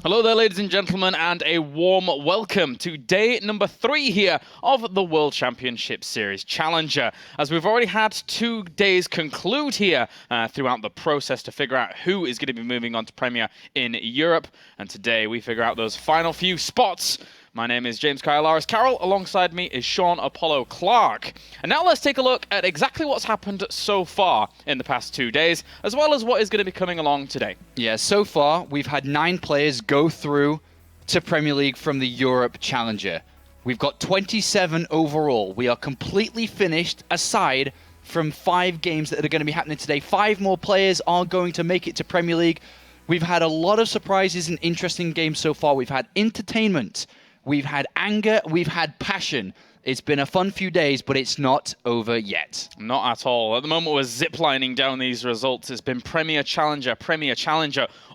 Hello there, ladies and gentlemen, and a warm welcome to day number 3 here of the World Championship Series Challenger. As we've already had 2 days conclude here throughout the process to figure out who is going to be moving on to Premier in Europe, and today we figure out those final few spots. My name is James Kylaris Carroll. Alongside me is Sean Apollo Clark. And now let's take a look at exactly what's happened so far in the past 2 days, as well as what is going to be coming along today. Yeah, so far we've had 9 players go through to Premier League from the Europe Challenger. We've got 27 overall. We are completely finished aside from 5 games that are going to be happening today. 5 more players are going to make it to Premier League. We've had a lot of surprises and interesting games so far. We've had entertainment. We've had anger, we've had passion. It's been a fun few days, but it's not over yet. Not at all. At the moment, we're ziplining down these results. It's been Premier Challenger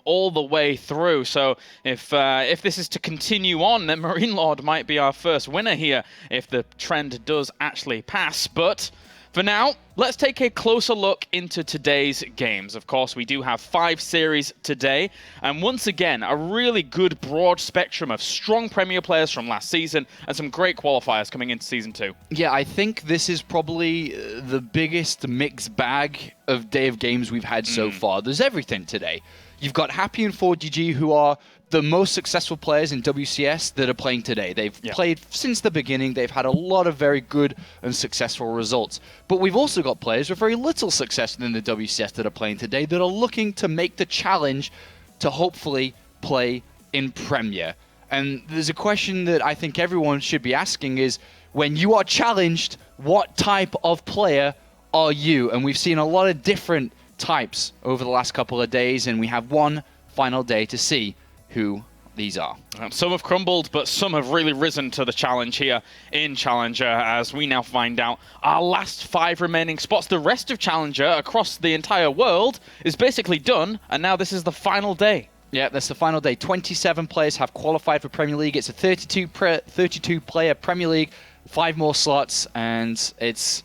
all the way through. So if this is to continue on, then MarineLorD might be our first winner here if the trend does actually pass. But for now, let's take a closer look into today's games. Of course, we do have 5 series today, and once again, a really good broad spectrum of strong Premier players from last season and some great qualifiers coming into Season 2. Yeah, I think this is probably the biggest mixed bag of day of games we've had so far. There's everything today. You've got Happy and 4GG, who are the most successful players in WCS that are playing today. They've played since the beginning. They've had a lot of very good and successful results. But we've also got players with very little success in the WCS that are playing today that are looking to make the challenge to hopefully play in Premier. And there's a question that I think everyone should be asking is, when you are challenged, what type of player are you? And we've seen a lot of different types over the last couple of days, and we have one final day to see who these are. Some have crumbled, but some have really risen to the challenge here in Challenger, as we now find out our last 5 remaining spots. The rest of Challenger across the entire world is basically done, and now this is the final day. Yeah, that's the final day. 27 players have qualified for Premier League. It's a 32-player Premier League, 5 more slots, and it's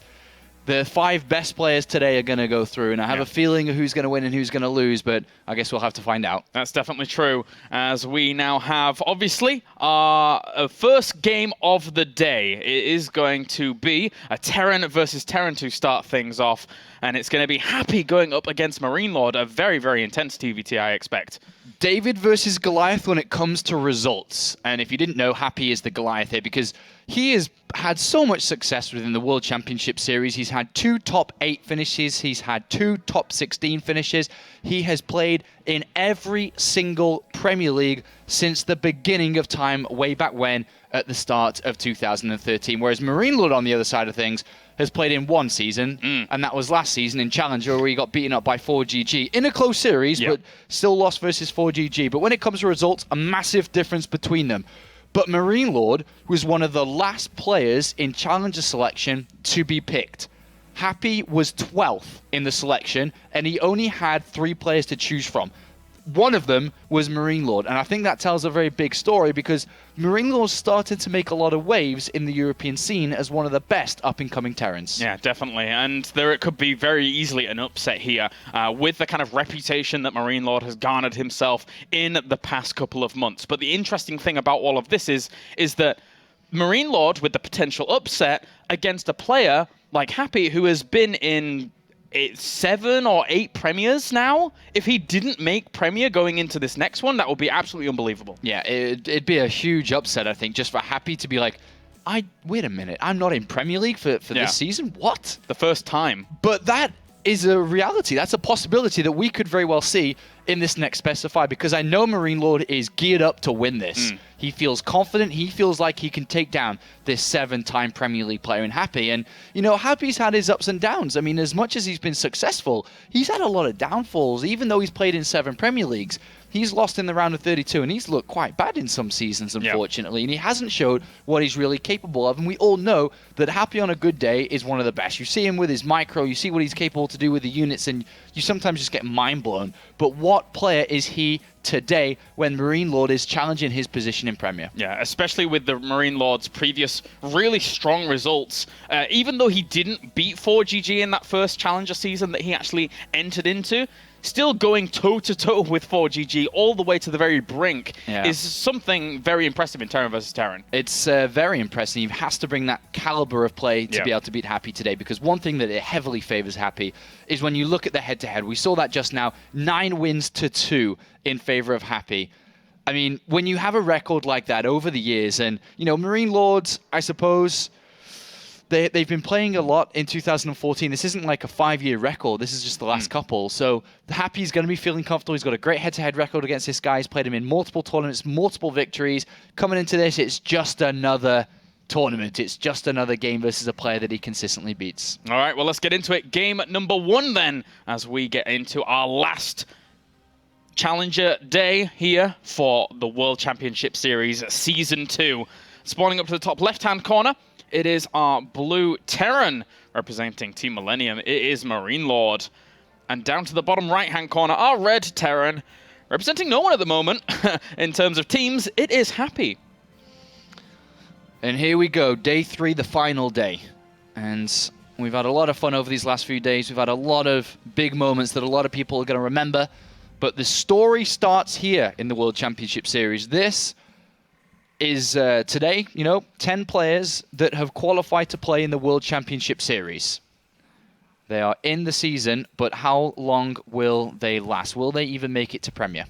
the 5 best players today are going to go through, and I have a feeling of who's going to win and who's going to lose, but I guess we'll have to find out. That's definitely true, as we now have, obviously, our first game of the day. It is going to be a Terran versus Terran to start things off, and it's going to be Happy going up against MarineLorD, a very, very intense TvT, I expect. David versus Goliath when it comes to results. And if you didn't know, Happy is the Goliath here because he has had so much success within the World Championship Series. He's had 2 top 8 finishes. He's had 2 top 16 finishes. He has played in every single Premier League since the beginning of time, way back when, at the start of 2013. Whereas MarineLorD, on the other side of things, has played in 1 season, and that was last season in Challenger, where he got beaten up by 4GG in a close series, but still lost versus 4GG. But when it comes to results, a massive difference between them. But MarineLorD was one of the last players in Challenger selection to be picked. Happy was 12th in the selection, and he only had 3 players to choose from. One of them was MarineLorD, and I think that tells a very big story because MarineLorD started to make a lot of waves in the European scene as one of the best up-and-coming Terrans. Yeah, definitely, and there it could be very easily an upset here with the kind of reputation that MarineLorD has garnered himself in the past couple of months. But the interesting thing about all of this is that MarineLorD, with the potential upset against a player like Happy, who has been in 7 or 8 premiers now. If he didn't make Premier going into this next one, that would be absolutely unbelievable. Yeah, it'd be a huge upset, I think, just for Happy to be like, wait a minute, I'm not in Premier League for this season? What? The first time. But that is a reality. That's a possibility that we could very well see in this next specify, because I know MarineLorD is geared up to win this. He feels confident. He feels like he can take down this 7-time Premier League player in Happy. And, you know, Happy's had his ups and downs. I mean, as much as he's been successful, he's had a lot of downfalls. Even though he's played in 7 Premier Leagues, he's lost in the round of 32, and he's looked quite bad in some seasons, unfortunately. And he hasn't showed what he's really capable of. And we all know that Happy on a good day is one of the best. You see him with his micro, you see what he's capable to do with the units, and you sometimes just get mind blown. But what player is he today when MarineLorD is challenging his position in Premier? Yeah, especially with the MarineLorD's previous really strong results. Even though he didn't beat 4GG in that first Challenger season that he actually entered into, still going toe-to-toe with 4GG all the way to the very brink is something very impressive in Terran versus Terran. It's very impressive. He has to bring that caliber of play to be able to beat Happy today, because one thing that it heavily favors Happy is when you look at the head-to-head. We saw that just now, 9 wins to 2 in favor of Happy. I mean, when you have a record like that over the years, and, you know, MarineLorD, I suppose, they've been playing a lot in 2014. This isn't like a 5-year record. This is just the last couple. So Happy's going to be feeling comfortable. He's got a great head-to-head record against this guy. He's played him in multiple tournaments, multiple victories. Coming into this, it's just another tournament. It's just another game versus a player that he consistently beats. All right, well, let's get into it. Game number 1 then, as we get into our last Challenger day here for the World Championship Series Season 2. Spawning up to the top left-hand corner, it is our blue Terran representing Team Millennium. It is MarineLorD. And down to the bottom right-hand corner, our red Terran representing no one at the moment in terms of teams. It is Happy. And here we go, day 3, the final day. And we've had a lot of fun over these last few days. We've had a lot of big moments that a lot of people are going to remember. But the story starts here in the World Championship Series. This is today, you know, 10 players that have qualified to play in the World Championship Series. They are in the season, but how long will they last? Will they even make it to Premier?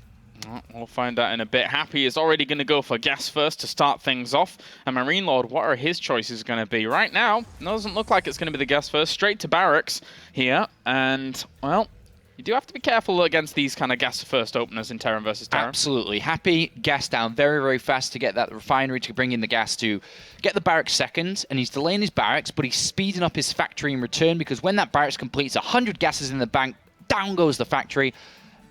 We'll find out in a bit. Happy is already going to go for gas first to start things off. And MarineLorD, what are his choices going to be? Right now, it doesn't look like it's going to be the gas first. Straight to barracks here. And, well, you do have to be careful against these kind of gas first openers in Terran versus Terran. Absolutely. Happy gas down very, very fast to get that refinery to bring in the gas to get the barracks second. And he's delaying his barracks, but he's speeding up his factory in return, because when that barracks completes, 100 gases in the bank, down goes the factory.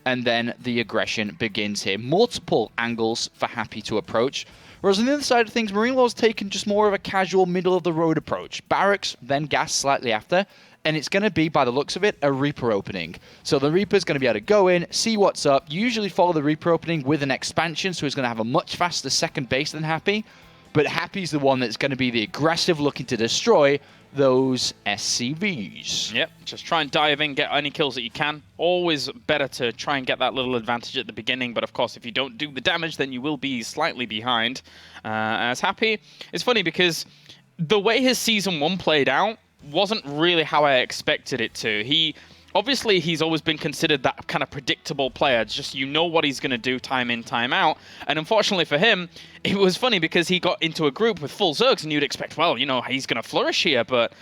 And then the aggression begins here. Multiple angles for Happy to approach. Whereas on the other side of things, MarineLorD's taken just more of a casual middle-of-the-road approach. Barracks, then gas slightly after. And it's going to be, by the looks of it, a Reaper opening. So the Reaper's going to be able to go in, see what's up, usually follow the Reaper opening with an expansion, so he's going to have a much faster second base than Happy. But Happy's the one that's going to be the aggressive, looking to destroy those SCVs. Yep, just try and dive in, get any kills that you can. Always better to try and get that little advantage at the beginning, but of course, if you don't do the damage, then you will be slightly behind. As Happy, it's funny because the way his Season 1 played out wasn't really how I expected it to. Obviously, he's always been considered that kind of predictable player. Just, you know what he's going to do time in, time out. And unfortunately for him, it was funny because he got into a group with full Zergs, and you'd expect, well, you know, he's going to flourish here. But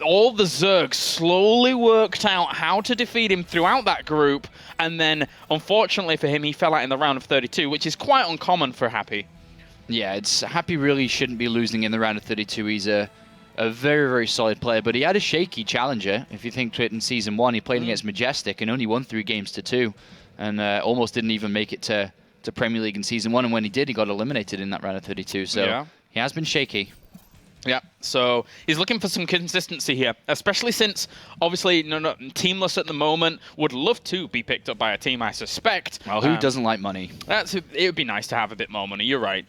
all the Zergs slowly worked out how to defeat him throughout that group. And then, unfortunately for him, he fell out in the round of 32, which is quite uncommon for Happy. Yeah, Happy really shouldn't be losing in the round of 32. He's a very, very solid player, but he had a shaky challenger. If you think to it in Season 1, he played against Majestic and only won 3 games to 2, and almost didn't even make it to Premier League in Season 1, and when he did, he got eliminated in that round of 32, so he has been shaky. Yeah, so he's looking for some consistency here, especially since, obviously, Teamless at the moment would love to be picked up by a team, I suspect. Well, who doesn't like money? It would be nice to have a bit more money, you're right.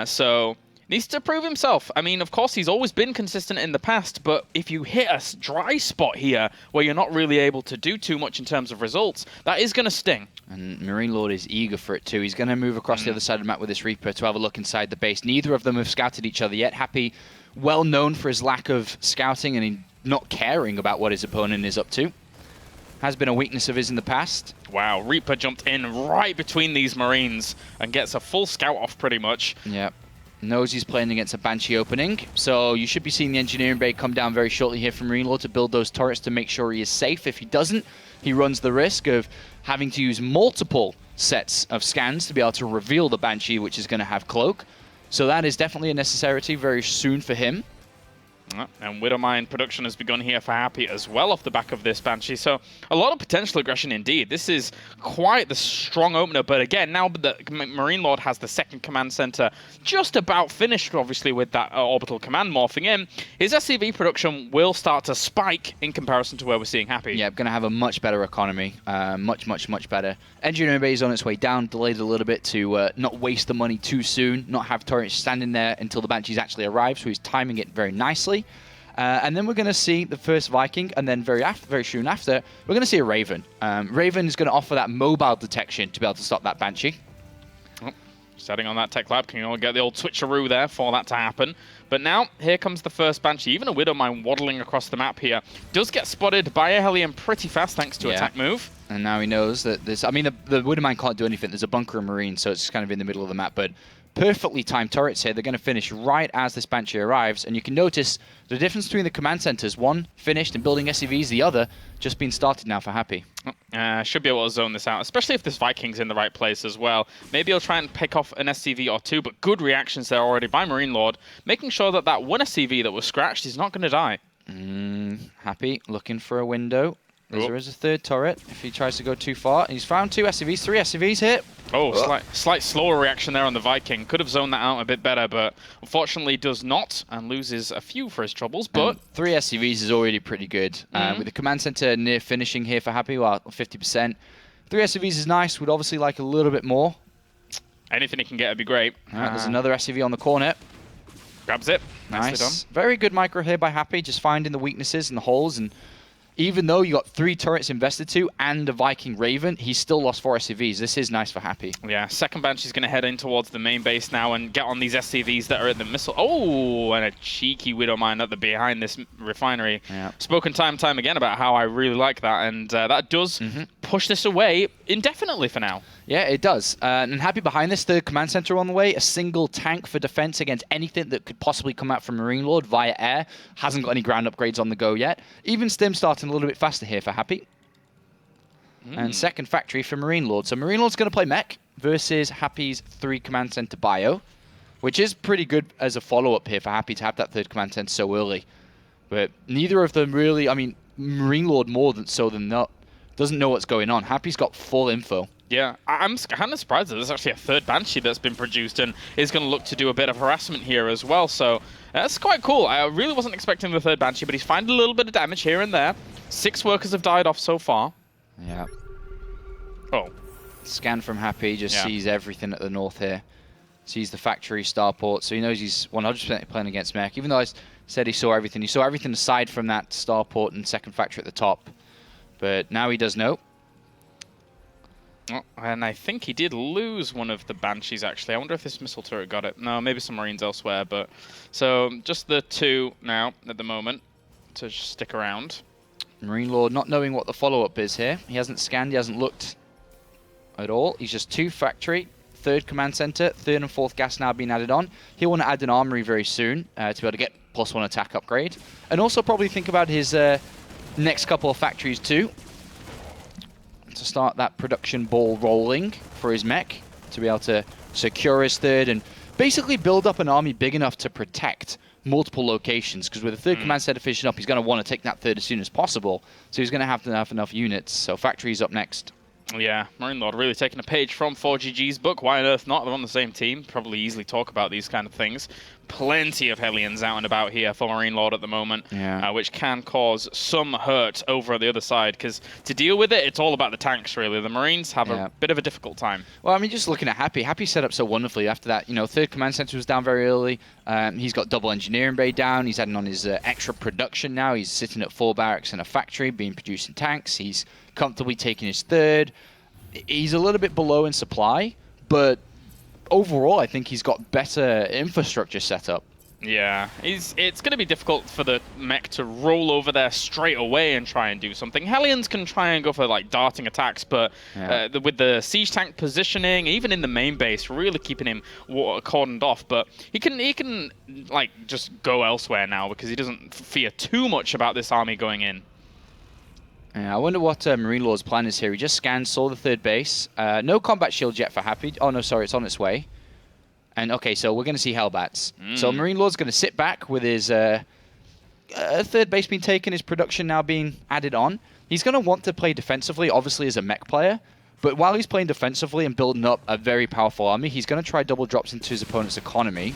So needs to prove himself. I mean, of course, he's always been consistent in the past, but if you hit a dry spot here where you're not really able to do too much in terms of results, that is going to sting. And MarineLorD is eager for it too. He's going to move across the other side of the map with this Reaper to have a look inside the base. Neither of them have scouted each other yet. Happy, well known for his lack of scouting and not caring about what his opponent is up to. Has been a weakness of his in the past. Wow, Reaper jumped in right between these Marines and gets a full scout off pretty much. Yeah. Knows he's playing against a Banshee opening, so you should be seeing the engineering bay come down very shortly here from MarineLorD to build those turrets to make sure he is safe. If he doesn't, he runs the risk of having to use multiple sets of scans to be able to reveal the Banshee, which is going to have Cloak. So that is definitely a necessity very soon for him. And Widowmine production has begun here for Happy as well off the back of this Banshee. So a lot of potential aggression indeed. This is quite the strong opener. But again, now that MarineLorD has the second command center just about finished, obviously, with that orbital command morphing in, his SCV production will start to spike in comparison to where we're seeing Happy. Yeah, going to have a much better economy. Much better. Engineering bay is on its way down, delayed a little bit to not waste the money too soon, not have turrets standing there until the Banshees actually arrive. So he's timing it very nicely. And then we're going to see the first Viking, and then very soon after, we're going to see a Raven. Raven is going to offer that mobile detection to be able to stop that Banshee. Oh, setting on that tech lab, can you all get the old switcheroo there for that to happen. But now, here comes the first Banshee. Even a Widowmine waddling across the map here. Does get spotted by a Hellion pretty fast thanks to attack move. And now he knows that there's... I mean, the Widowmine can't do anything. There's a bunker and Marine, so it's kind of in the middle of the map. But perfectly timed turrets here. They're going to finish right as this Banshee arrives. And you can notice the difference between the command centers. One finished and building SCVs, the other just being started now for Happy. Should be able to zone this out, especially if this Viking's in the right place as well. Maybe he'll try and pick off an SCV or two, but good reactions there already by MarineLorD, making sure that that one SCV that was scratched is not going to die. Happy looking for a window. There is a third turret if he tries to go too far. He's found 2 SCVs, 3 SCVs here. Oh, slight slower reaction there on the Viking. Could have zoned that out a bit better, but unfortunately does not and loses a few for his troubles. But 3 SCVs is already pretty good. With the command center near finishing here for Happy, well, 50%. 3 SCVs is nice. Would obviously like a little bit more. Anything he can get would be great. There's another SCV on the corner. Grabs it. Nice. Nicely done. Very good micro here by Happy, just finding the weaknesses and the holes. And even though you got 3 turrets invested to and a Viking Raven, he still lost 4 SCVs. This is nice for Happy. Yeah, second Banshee's going to head in towards the main base now and get on these SCVs that are at the missile. Oh, and a cheeky Widowmine at the behind this refinery. Yeah. Spoken time and time again about how I really like that, and that does push this away indefinitely for now. Yeah, it does. And Happy behind this, third command center on the way. A single tank for defense against anything that could possibly come out from MarineLorD via air. Hasn't got any ground upgrades on the go yet. Even Stim starting a little bit faster here for Happy. And second factory for MarineLorD. So MarineLorD's going to play mech versus Happy's 3 command center bio, which is pretty good as a follow-up here for Happy to have that third command center so early. But neither of them really, I mean, MarineLorD more than not, doesn't know what's going on. Happy's got full info. Yeah, I'm kind of surprised that there's actually a third Banshee that's been produced and is going to look to do a bit of harassment here as well. So that's quite cool. I really wasn't expecting the third Banshee, but he's finding a little bit of damage here and there. 6 workers have died off so far. Yeah. Oh. Scan from Happy, just sees everything at the north here. Sees the factory starport, so he knows he's 100% playing against mech. Even though I said he saw everything aside from that starport and second factory at the top. But now he does know. Oh, and I think he did lose one of the Banshees, actually. I wonder if this missile turret got it. No, maybe some Marines elsewhere. But so just the 2 now at the moment to stick around. MarineLorD not knowing what the follow-up is here. He hasn't scanned, he hasn't looked at all. He's just 2 factory, 3rd command center, 3rd and 4th gas now being added on. He'll want to add an armory very soon to be able to get +1 attack upgrade. And also probably think about his next couple of factories too, to start that production ball rolling for his mech, to be able to secure his 3rd and basically build up an army big enough to protect multiple locations, because with the 3rd command center finishing up, he's going to want to take that 3rd as soon as possible, so he's going to have enough units. So factory's up next. Yeah, MarineLorD really taking a page from 4GG's book. Why on earth not? They're on the same team. Probably easily talk about these kind of things. Plenty of Hellions out and about here for MarineLorD at the moment, which can cause some hurt over the other side, because to deal with it, it's all about the tanks, really. The Marines have a bit of a difficult time. Well, I mean, just looking at Happy set up so wonderfully after that. You know, 3rd command center was down very early. He's got double engineering bay down. He's adding on his extra production now. He's sitting at 4 barracks and a factory, being producing tanks. He's comfortably taking his 3rd. He's a little bit below in supply, but overall, I think he's got better infrastructure set up. Yeah, it's going to be difficult for the mech to roll over there straight away and try and do something. Hellions can try and go for like darting attacks, but with the siege tank positioning, even in the main base, really keeping him cordoned off. But he can like just go elsewhere now because he doesn't fear too much about this army going in. Yeah, I wonder what MarineLorD's plan is here. He just scanned, saw the 3rd base. No combat shield yet for Happy. Oh, no, sorry, it's on its way. And, okay, so we're going to see Hellbats. So MarineLorD's going to sit back with his 3rd base being taken, his production now being added on. He's going to want to play defensively, obviously, as a mech player. But while he's playing defensively and building up a very powerful army, he's going to try double drops into his opponent's economy.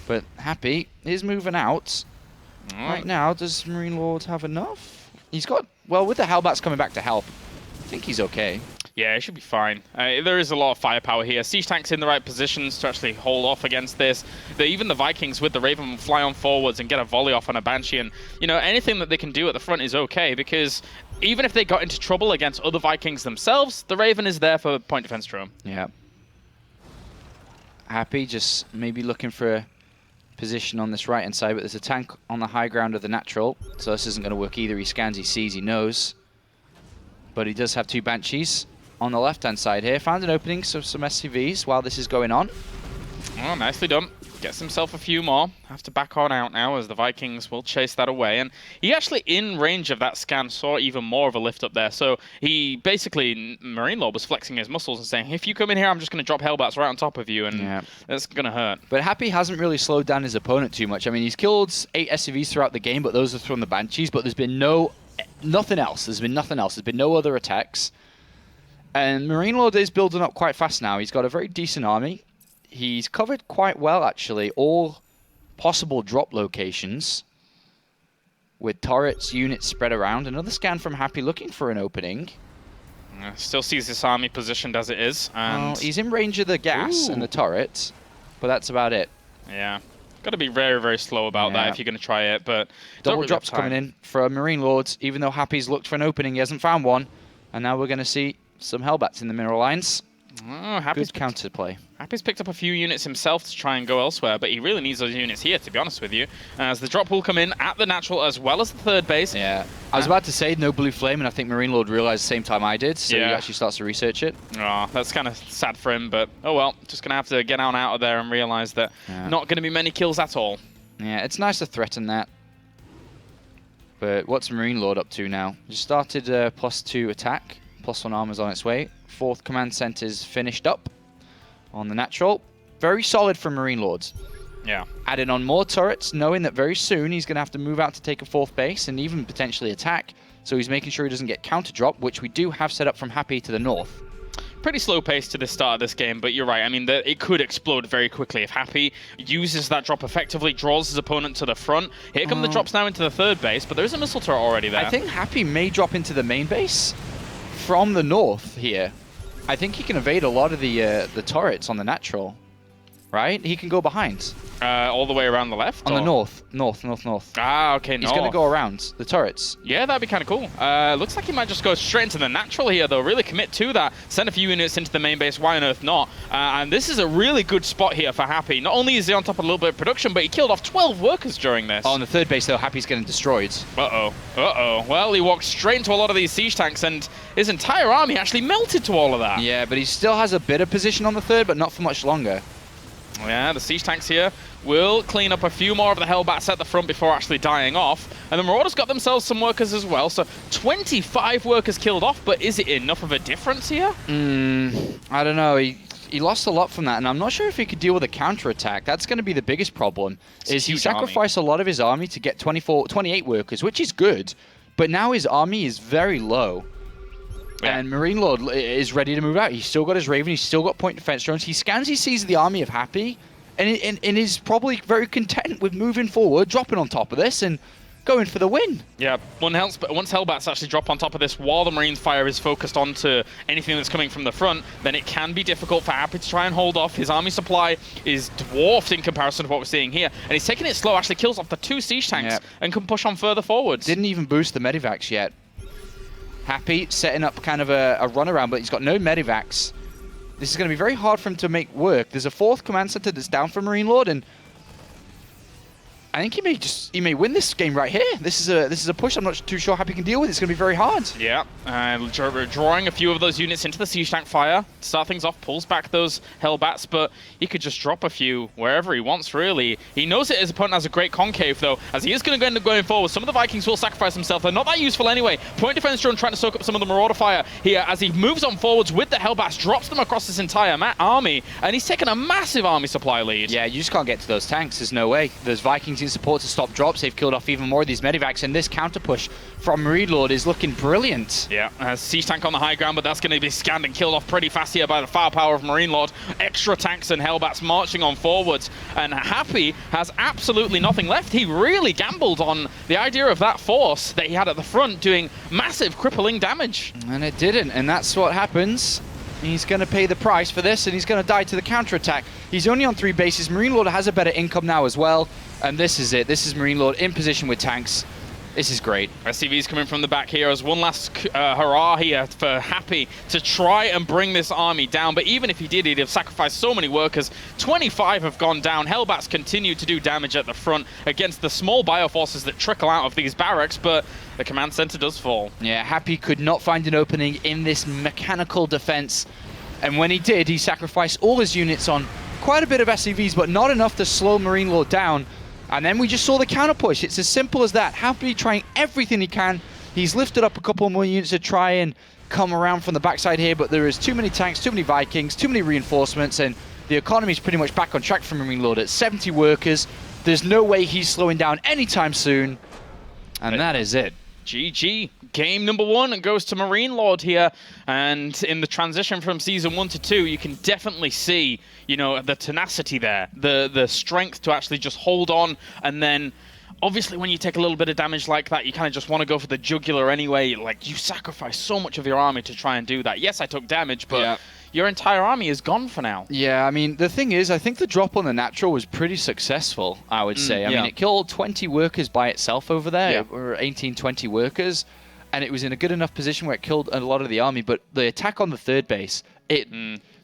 But Happy is moving out. Right now, does MarineLorD have enough? He's got, well, with the Hellbats coming back to help, I think he's okay. Yeah, it should be fine. There is a lot of firepower here. Siege tanks in the right positions to actually hold off against this. Even the Vikings with the Raven will fly on forwards and get a volley off on a Banshee. And, you know, anything that they can do at the front is okay, because even if they got into trouble against other Vikings themselves, the Raven is there for point defense drone. Yeah. Happy, just maybe looking for a position on this right-hand side, but there's a tank on the high ground of the natural, so this isn't going to work either. He scans, he sees, he knows. But he does have 2 Banshees on the left-hand side here. Found an opening, so some SCVs while this is going on. Oh, nicely done. Gets himself a few more. Have to back on out now as the Vikings will chase that away. And he actually, in range of that scan, saw even more of a lift up there. So he basically, MarineLorD was flexing his muscles and saying, if you come in here, I'm just going to drop Hellbats right on top of you, and that's going to hurt. But Happy hasn't really slowed down his opponent too much. I mean, he's killed 8 SCVs throughout the game, but those are from the Banshees. But there's been nothing else. There's been nothing else. There's been no other attacks. And MarineLorD is building up quite fast now. He's got a very decent army. He's covered quite well, actually, all possible drop locations with turrets, units spread around. Another scan from Happy looking for an opening. Still sees this army positioned as it is. And well, he's in range of the gas and the turrets, but that's about it. Yeah. Got to be very, very slow about that if you're going to try it. But double drops coming in for MarineLorD. Even though Happy's looked for an opening, he hasn't found one. And now we're going to see some Hellbats in the mineral lines. Oh, Happy's good counterplay. Happy's picked up a few units himself to try and go elsewhere, but he really needs those units here, to be honest with you. As the drop will come in at the natural as well as the third base. Yeah, I was about to say no blue flame, and I think MarineLorD realized the same time I did, so he actually starts to research it. Oh, that's kind of sad for him, but oh well. Just going to have to get on out of there and realize that not going to be many kills at all. Yeah, it's nice to threaten that. But what's MarineLorD up to now? Just started +2 attack, +1 armor's on its way. 4th command center's finished up on the natural. Very solid from MarineLorD. Yeah. Adding on more turrets, knowing that very soon he's going to have to move out to take a 4th base and even potentially attack. So he's making sure he doesn't get counter drop, which we do have set up from Happy to the north. Pretty slow pace to the start of this game, but you're right. I mean, it could explode very quickly if Happy uses that drop effectively, draws his opponent to the front. Here come the drops now into the 3rd base, but there's a missile turret already there. I think Happy may drop into the main base from the north here. I think he can evade a lot of the turrets on the natural, right? He can go behind. All the way around the left? On the north. North. Ah, okay, He's going to go around the turrets. Yeah, that'd be kind of cool. Looks like he might just go straight into the natural here, though. Really commit to that. Send a few units into the main base. Why on earth not? And this is a really good spot here for Happy. Not only is he on top of a little bit of production, but he killed off 12 workers during this. Oh, on the 3rd base, though, Happy's getting destroyed. Uh-oh. Well, he walked straight into a lot of these siege tanks, and his entire army actually melted to all of that. Yeah, but he still has a bit of position on the 3rd, but not for much longer. Yeah, the siege tanks here will clean up a few more of the Hellbats at the front before actually dying off. And the Marauders got themselves some workers as well. So 25 workers killed off, but is it enough of a difference here? I don't know. He lost a lot from that, and I'm not sure if he could deal with a counterattack. That's going to be the biggest problem, is he sacrificed a lot of his army to get 28 workers, which is good, but now his army is very low. Yeah. And MarineLorD is ready to move out. He's still got his Raven. He's still got point defense drones. He scans, he sees the army of Happy, and is probably very content with moving forward, dropping on top of this, and going for the win. Yeah, once Hellbats actually drop on top of this while the Marines fire is focused onto anything that's coming from the front, then it can be difficult for Happy to try and hold off. His army supply is dwarfed in comparison to what we're seeing here, and he's taking it slow, actually kills off the 2 siege tanks and can push on further forwards. Didn't even boost the medivacs yet. Happy setting up kind of a runaround, but he's got no medivacs. This is going to be very hard for him to make work. There's a 4th command center that's down for MarineLorD, and I think he may win this game right here. This is a push I'm not too sure Happy can deal with. It's going to be very hard. Yeah, drawing a few of those units into the siege tank fire to start things off, pulls back those Hellbats, but he could just drop a few wherever he wants, really. He knows that his opponent has a great concave, though, as he is going to end up going forward. Some of the Vikings will sacrifice themselves. They're not that useful anyway. Point defense drone trying to soak up some of the Marauder fire here as he moves on forwards with the Hellbats, drops them across this entire army, and he's taken a massive army supply lead. Yeah, you just can't get to those tanks. There's no way. Those Vikings in support to stop drops. They've killed off even more of these medivacs, and this counter push from MarineLorD is looking brilliant. Yeah, siege tank on the high ground, but that's going to be scanned and killed off pretty fast here by the firepower of MarineLorD. Extra tanks and Hellbats marching on forwards, and Happy has absolutely nothing left. He really gambled on the idea of that force that he had at the front doing massive crippling damage. And it didn't, and that's what happens. He's going to pay the price for this, and he's going to die to the counterattack. He's only on 3 bases. MarineLorD has a better income now as well, and this is it. This is MarineLorD in position with tanks. This is great. SCV's coming from the back here as one last hurrah here for Happy to try and bring this army down. But even if he did, he'd have sacrificed so many workers. 25 have gone down. Hellbats continue to do damage at the front against the small bioforces that trickle out of these barracks, but the command center does fall. Yeah, Happy could not find an opening in this mechanical defense. And when he did, he sacrificed all his units on quite a bit of SCVs, but not enough to slow MarineLorD down. And then we just saw the counter push. It's as simple as that. Happy trying everything he can. He's lifted up a couple more units to try and come around from the backside here, but there is too many tanks, too many Vikings, too many reinforcements, and the economy is pretty much back on track for MarineLorD at 70 workers. There's no way he's slowing down anytime soon. And that is it. GG. Game number 1 goes to MarineLorD here, and in the transition from Season 1 to 2, you can definitely see, you know, the tenacity there, the strength to actually just hold on, and then obviously when you take a little bit of damage like that, you kind of just want to go for the jugular anyway. Like, you sacrifice so much of your army to try and do that. Yes, I took damage, but your entire army is gone for now. Yeah, I mean, the thing is, I think the drop on the natural was pretty successful, I would say. I mean, it killed 20 workers by itself over there, or 18, 20 workers, and it was in a good enough position where it killed a lot of the army, but the attack on the 3rd base, it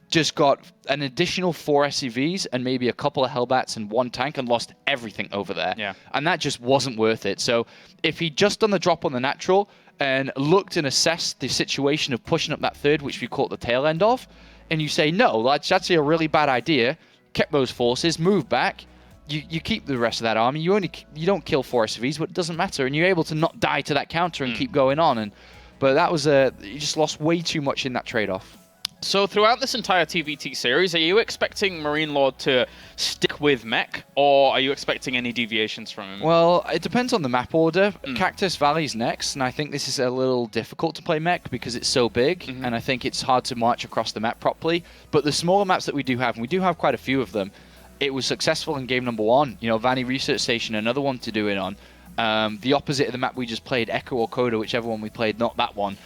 just got an additional 4 SCVs and maybe a couple of Hellbats and 1 tank and lost everything over there. Yeah. And that just wasn't worth it. So if he'd just done the drop on the natural and looked and assessed the situation of pushing up that 3rd, which we caught the tail end of, and you say, no, that's actually a really bad idea, kept those forces, moved back, you keep the rest of that army, you don't kill 4 SCVs, but it doesn't matter, and you're able to not die to that counter and keep going on. But that was you just lost way too much in that trade-off. So throughout this entire TvT series, are you expecting MarineLorD to stick with mech, or are you expecting any deviations from him? Well, it depends on the map order. Cactus Valley's next, and I think this is a little difficult to play mech because it's so big, and I think it's hard to march across the map properly. But the smaller maps that we do have, and we do have quite a few of them, it was successful in game number 1. You know, Vanny Research Station, another one to do it on. The opposite of the map we just played, Echo or Coda, whichever one we played, not that one.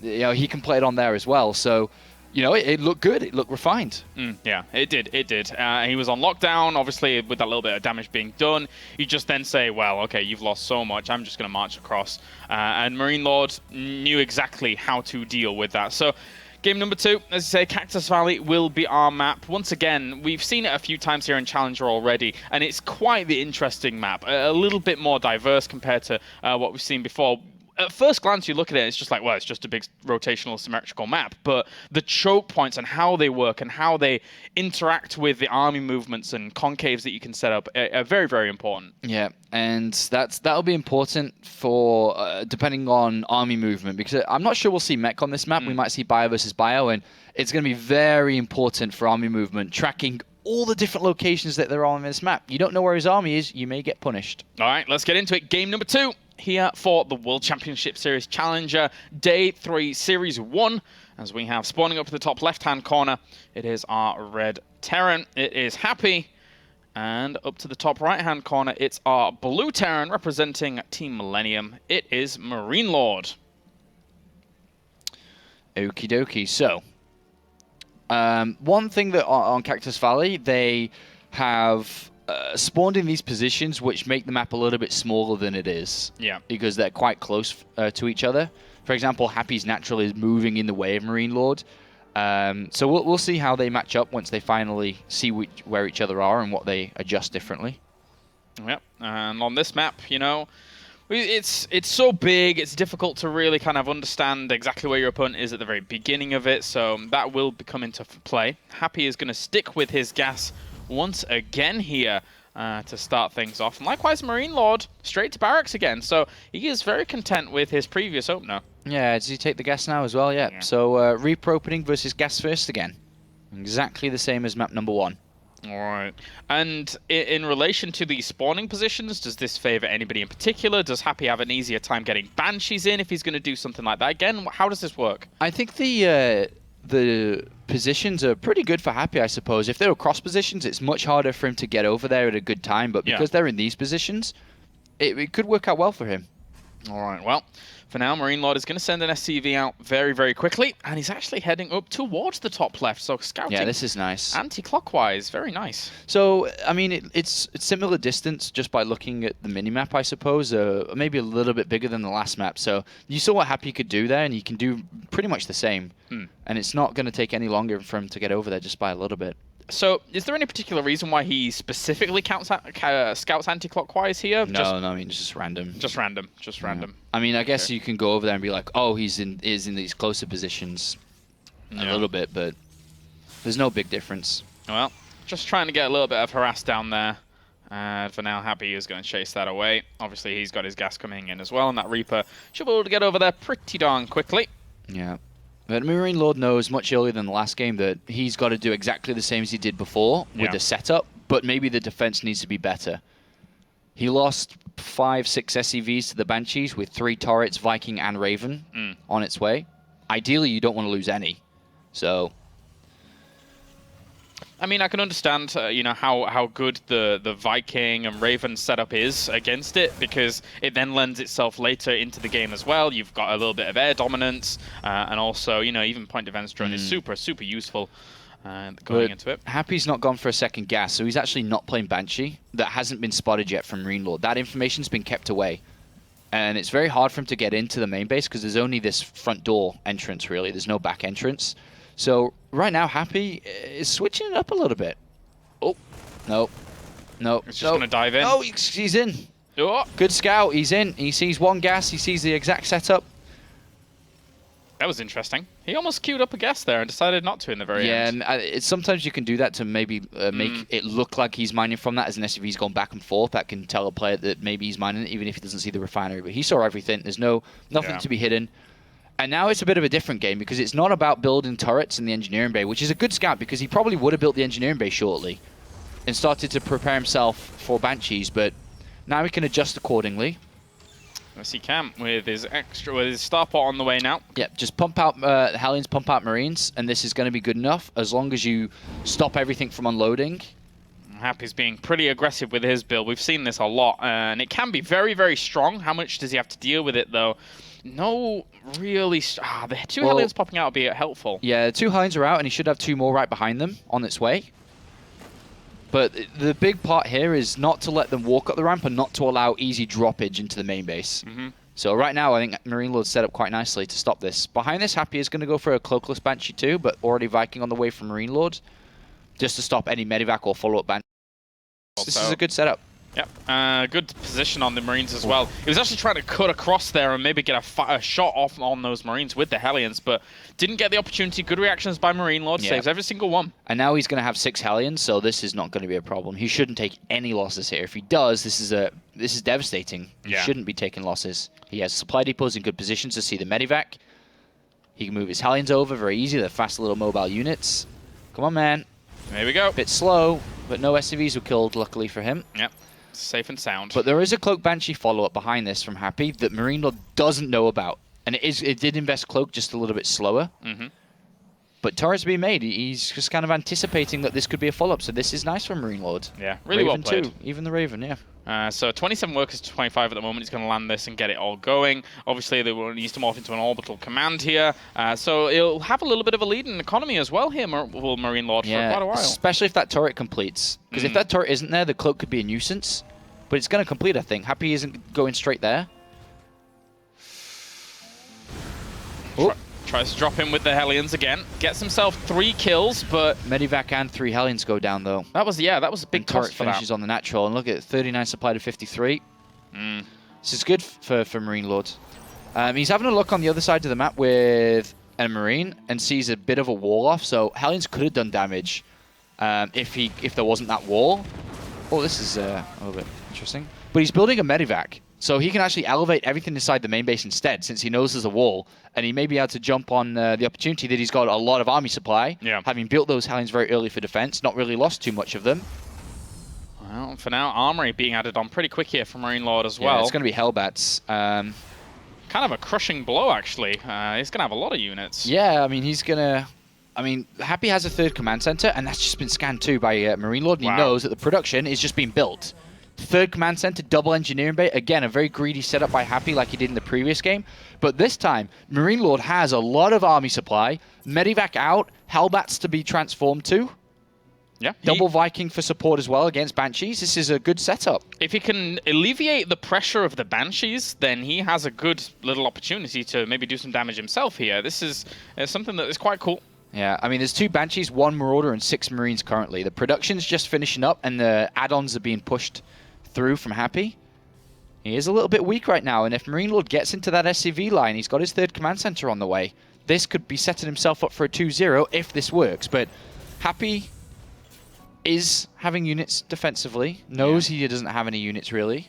You know, he can play it on there as well. So, you know, it looked good. It looked refined. Yeah, it did. It did. He was on lockdown, obviously, with that little bit of damage being done. You just then say, well, okay, you've lost so much. I'm just going to march across. And MarineLorD knew exactly how to deal with that. So, game number 2, as you say, Cactus Valley will be our map. Once again, we've seen it a few times here in Challenger already, and it's quite the interesting map. A little bit more diverse compared to what we've seen before. At first glance, you look at it, it's just like, well, it's just a big rotational symmetrical map. But the choke points and how they work and how they interact with the army movements and concaves that you can set up are very, very important. Yeah, and that'll be important for depending on army movement, because I'm not sure we'll see mech on this map. We might see bio versus bio, and it's going to be very important for army movement, tracking all the different locations that they're on this map. You don't know where his army is, you may get punished. All right, let's get into it. Game number 2. Here for the World Championship Series Challenger, Day 3, Series 1. As we have spawning up to the top left-hand corner, it is our red Terran. It is Happy. And up to the top right-hand corner, it's our blue Terran representing Team Millennium. It is MarineLorD. Okie dokie. So, one thing that on Cactus Valley, they have spawned in these positions which make the map a little bit smaller than it is. Yeah. Because they're quite close to each other. For example, Happy's natural is moving in the way of MarineLorD. So we'll see how they match up once they finally see where each other are and what they adjust differently. Yep. And on this map, you know, it's so big, it's difficult to really kind of understand exactly where your opponent is at the very beginning of it. So that will come into play. Happy is going to stick with his gas once again here to start things off. And likewise, MarineLorD straight to barracks again. So he is very content with his previous opener. Yeah, does he take the gas now as well? Yeah. So Reaper opening versus gas first again. Exactly the same as map number 1. All right. And in relation to the spawning positions, does this favor anybody in particular? Does Happy have an easier time getting Banshees in if he's going to do something like that again? How does this work? I think the positions are pretty good for Happy, I suppose. If they were cross positions, it's much harder for him to get over there at a good time. But because they're in these positions, it could work out well for him. All right, well, for now, MarineLorD is going to send an SCV out very, very quickly, and he's actually heading up towards the top left, so scouting. Yeah, this is nice. Anti-clockwise, very nice. So, I mean, it's similar distance just by looking at the minimap, I suppose. Maybe a little bit bigger than the last map. So you saw what Happy could do there, and he can do pretty much the same. And it's not going to take any longer for him to get over there just by a little bit. So, is there any particular reason why he specifically scouts anti-clockwise here? No, I mean, it's just random. Just random. I mean, I guess you can go over there and be like, oh, he's in these closer positions a little bit, but there's no big difference. Well, just trying to get a little bit of harass down there. For now, Happy is going to chase that away. Obviously, he's got his gas coming in as well, and that Reaper should be able to get over there pretty darn quickly. Yeah. But MarineLorD knows much earlier than the last game that he's got to do exactly the same as he did before with the setup, but maybe the defense needs to be better. He lost 5, 6 SCVs to the Banshees with 3 turrets, Viking and Raven on its way. Ideally, you don't want to lose any. So, I mean, I can understand, you know, how good the Viking and Raven setup is against it, because it then lends itself later into the game as well. You've got a little bit of air dominance, and also, you know, even point defense drone is super useful going into it. Happy's not gone for a second gas, so he's actually not playing Banshee. That hasn't been spotted yet from MarineLorD. That information's been kept away. And it's very hard for him to get into the main base because there's only this front door entrance, really. There's no back entrance. So right now, Happy is switching it up a little bit. Oh, no. He's just going to dive in. Oh, he's in. Oh. Good scout. He's in. He sees one gas. He sees the exact setup. That was interesting. He almost queued up a gas there and decided not to in the very end. Yeah, and sometimes you can do that to maybe make it look like he's mining from that. As an SCV's gone back and forth, that can tell a player that maybe he's mining it, even if he doesn't see the refinery. But he saw everything. There's nothing to be hidden. And now it's a bit of a different game because it's not about building turrets in the engineering bay, which is a good scout because he probably would have built the engineering bay shortly and started to prepare himself for Banshees, but now he can adjust accordingly. Yes, he can with his starport on the way now. Yeah, just pump out Hellions, pump out Marines, and this is going to be good enough as long as you stop everything from unloading. Happy's being pretty aggressive with his build. We've seen this a lot, and it can be very, very strong. How much does he have to deal with it, though? No, really. The 2 Hellions popping out will be helpful. Yeah, 2 Hellions are out, and he should have 2 more right behind them on its way. But the big part here is not to let them walk up the ramp and not to allow easy droppage into the main base. So right now, I think MarineLorD set up quite nicely to stop this. Behind this, Happy is going to go for a cloakless Banshee too, but already Viking on the way from MarineLorD, just to stop any medevac or follow-up Banshee. This is a good setup. Yep, good position on the Marines as well. He was actually trying to cut across there and maybe get a shot off on those Marines with the Hellions, but didn't get the opportunity. Good reactions by MarineLorD, saves every single one. And now he's going to have 6 Hellions, so this is not going to be a problem. He shouldn't take any losses here. If he does, this is devastating. He shouldn't be taking losses. He has supply depots in good positions to see the medevac. He can move his Hellions over very easy. They're fast little mobile units. Come on, man. There we go. Bit slow, but no SCVs were killed, luckily for him. Yep. Safe and sound. But there is a Cloak Banshee follow-up behind this from Happy that MarineLorD doesn't know about. And it did invest Cloak just a little bit slower. But turrets being made. He's just kind of anticipating that this could be a follow-up. So this is nice from MarineLorD. Yeah, really well played. Too. Even the Raven, yeah. So 27 workers to 25 at the moment. He's going to land this and get it all going. Obviously, they will need to morph into an orbital command here. So he'll have a little bit of a lead in economy as well here, will MarineLorD, for quite a while. Especially if that turret completes. Because if that turret isn't there, the Cloak could be a nuisance. But it's going to complete, I think. Happy isn't going straight there. Tries to drop in with the Hellions again. Gets himself 3 kills, but... Medevac and 3 Hellions go down, though. That was a big cost for that. Finishes on the natural. And look at 39 supply to 53. This is good for MarineLorD. He's having a look on the other side of the map with a Marine and sees a bit of a wall off. So Hellions could have done damage if there wasn't that wall. Oh, this is a little bit interesting. But he's building a medevac. So he can actually elevate everything inside the main base instead, since he knows there's a wall, and he may be able to jump on the opportunity that he's got a lot of army supply, having built those Hellions very early for defense, not really lost too much of them. Well, for now, Armory being added on pretty quick here from MarineLorD as well. Yeah, it's going to be Hellbats. Kind of a crushing blow, actually. He's going to have a lot of units. Yeah, I mean, he's going to... I mean, Happy has a third command center, and that's just been scanned too by MarineLorD, and he knows that the production is just being built. Third command center, double engineering bay. Again, a very greedy setup by Happy like he did in the previous game. But this time, MarineLorD has a lot of army supply. Medivac out, Hellbats to be transformed to. Yeah. Double Viking for support as well against Banshees. This is a good setup. If he can alleviate the pressure of the Banshees, then he has a good little opportunity to maybe do some damage himself here. This is something that is quite cool. Yeah, I mean, there's 2 Banshees, 1 Marauder, and 6 Marines currently. The production's just finishing up, and the add-ons are being pushed through from Happy. He is a little bit weak right now, and if MarineLorD gets into that SCV line, he's got his third command center on the way. This could be setting himself up for a 2-0 if this works, but Happy is having units defensively, knows he doesn't have any units really.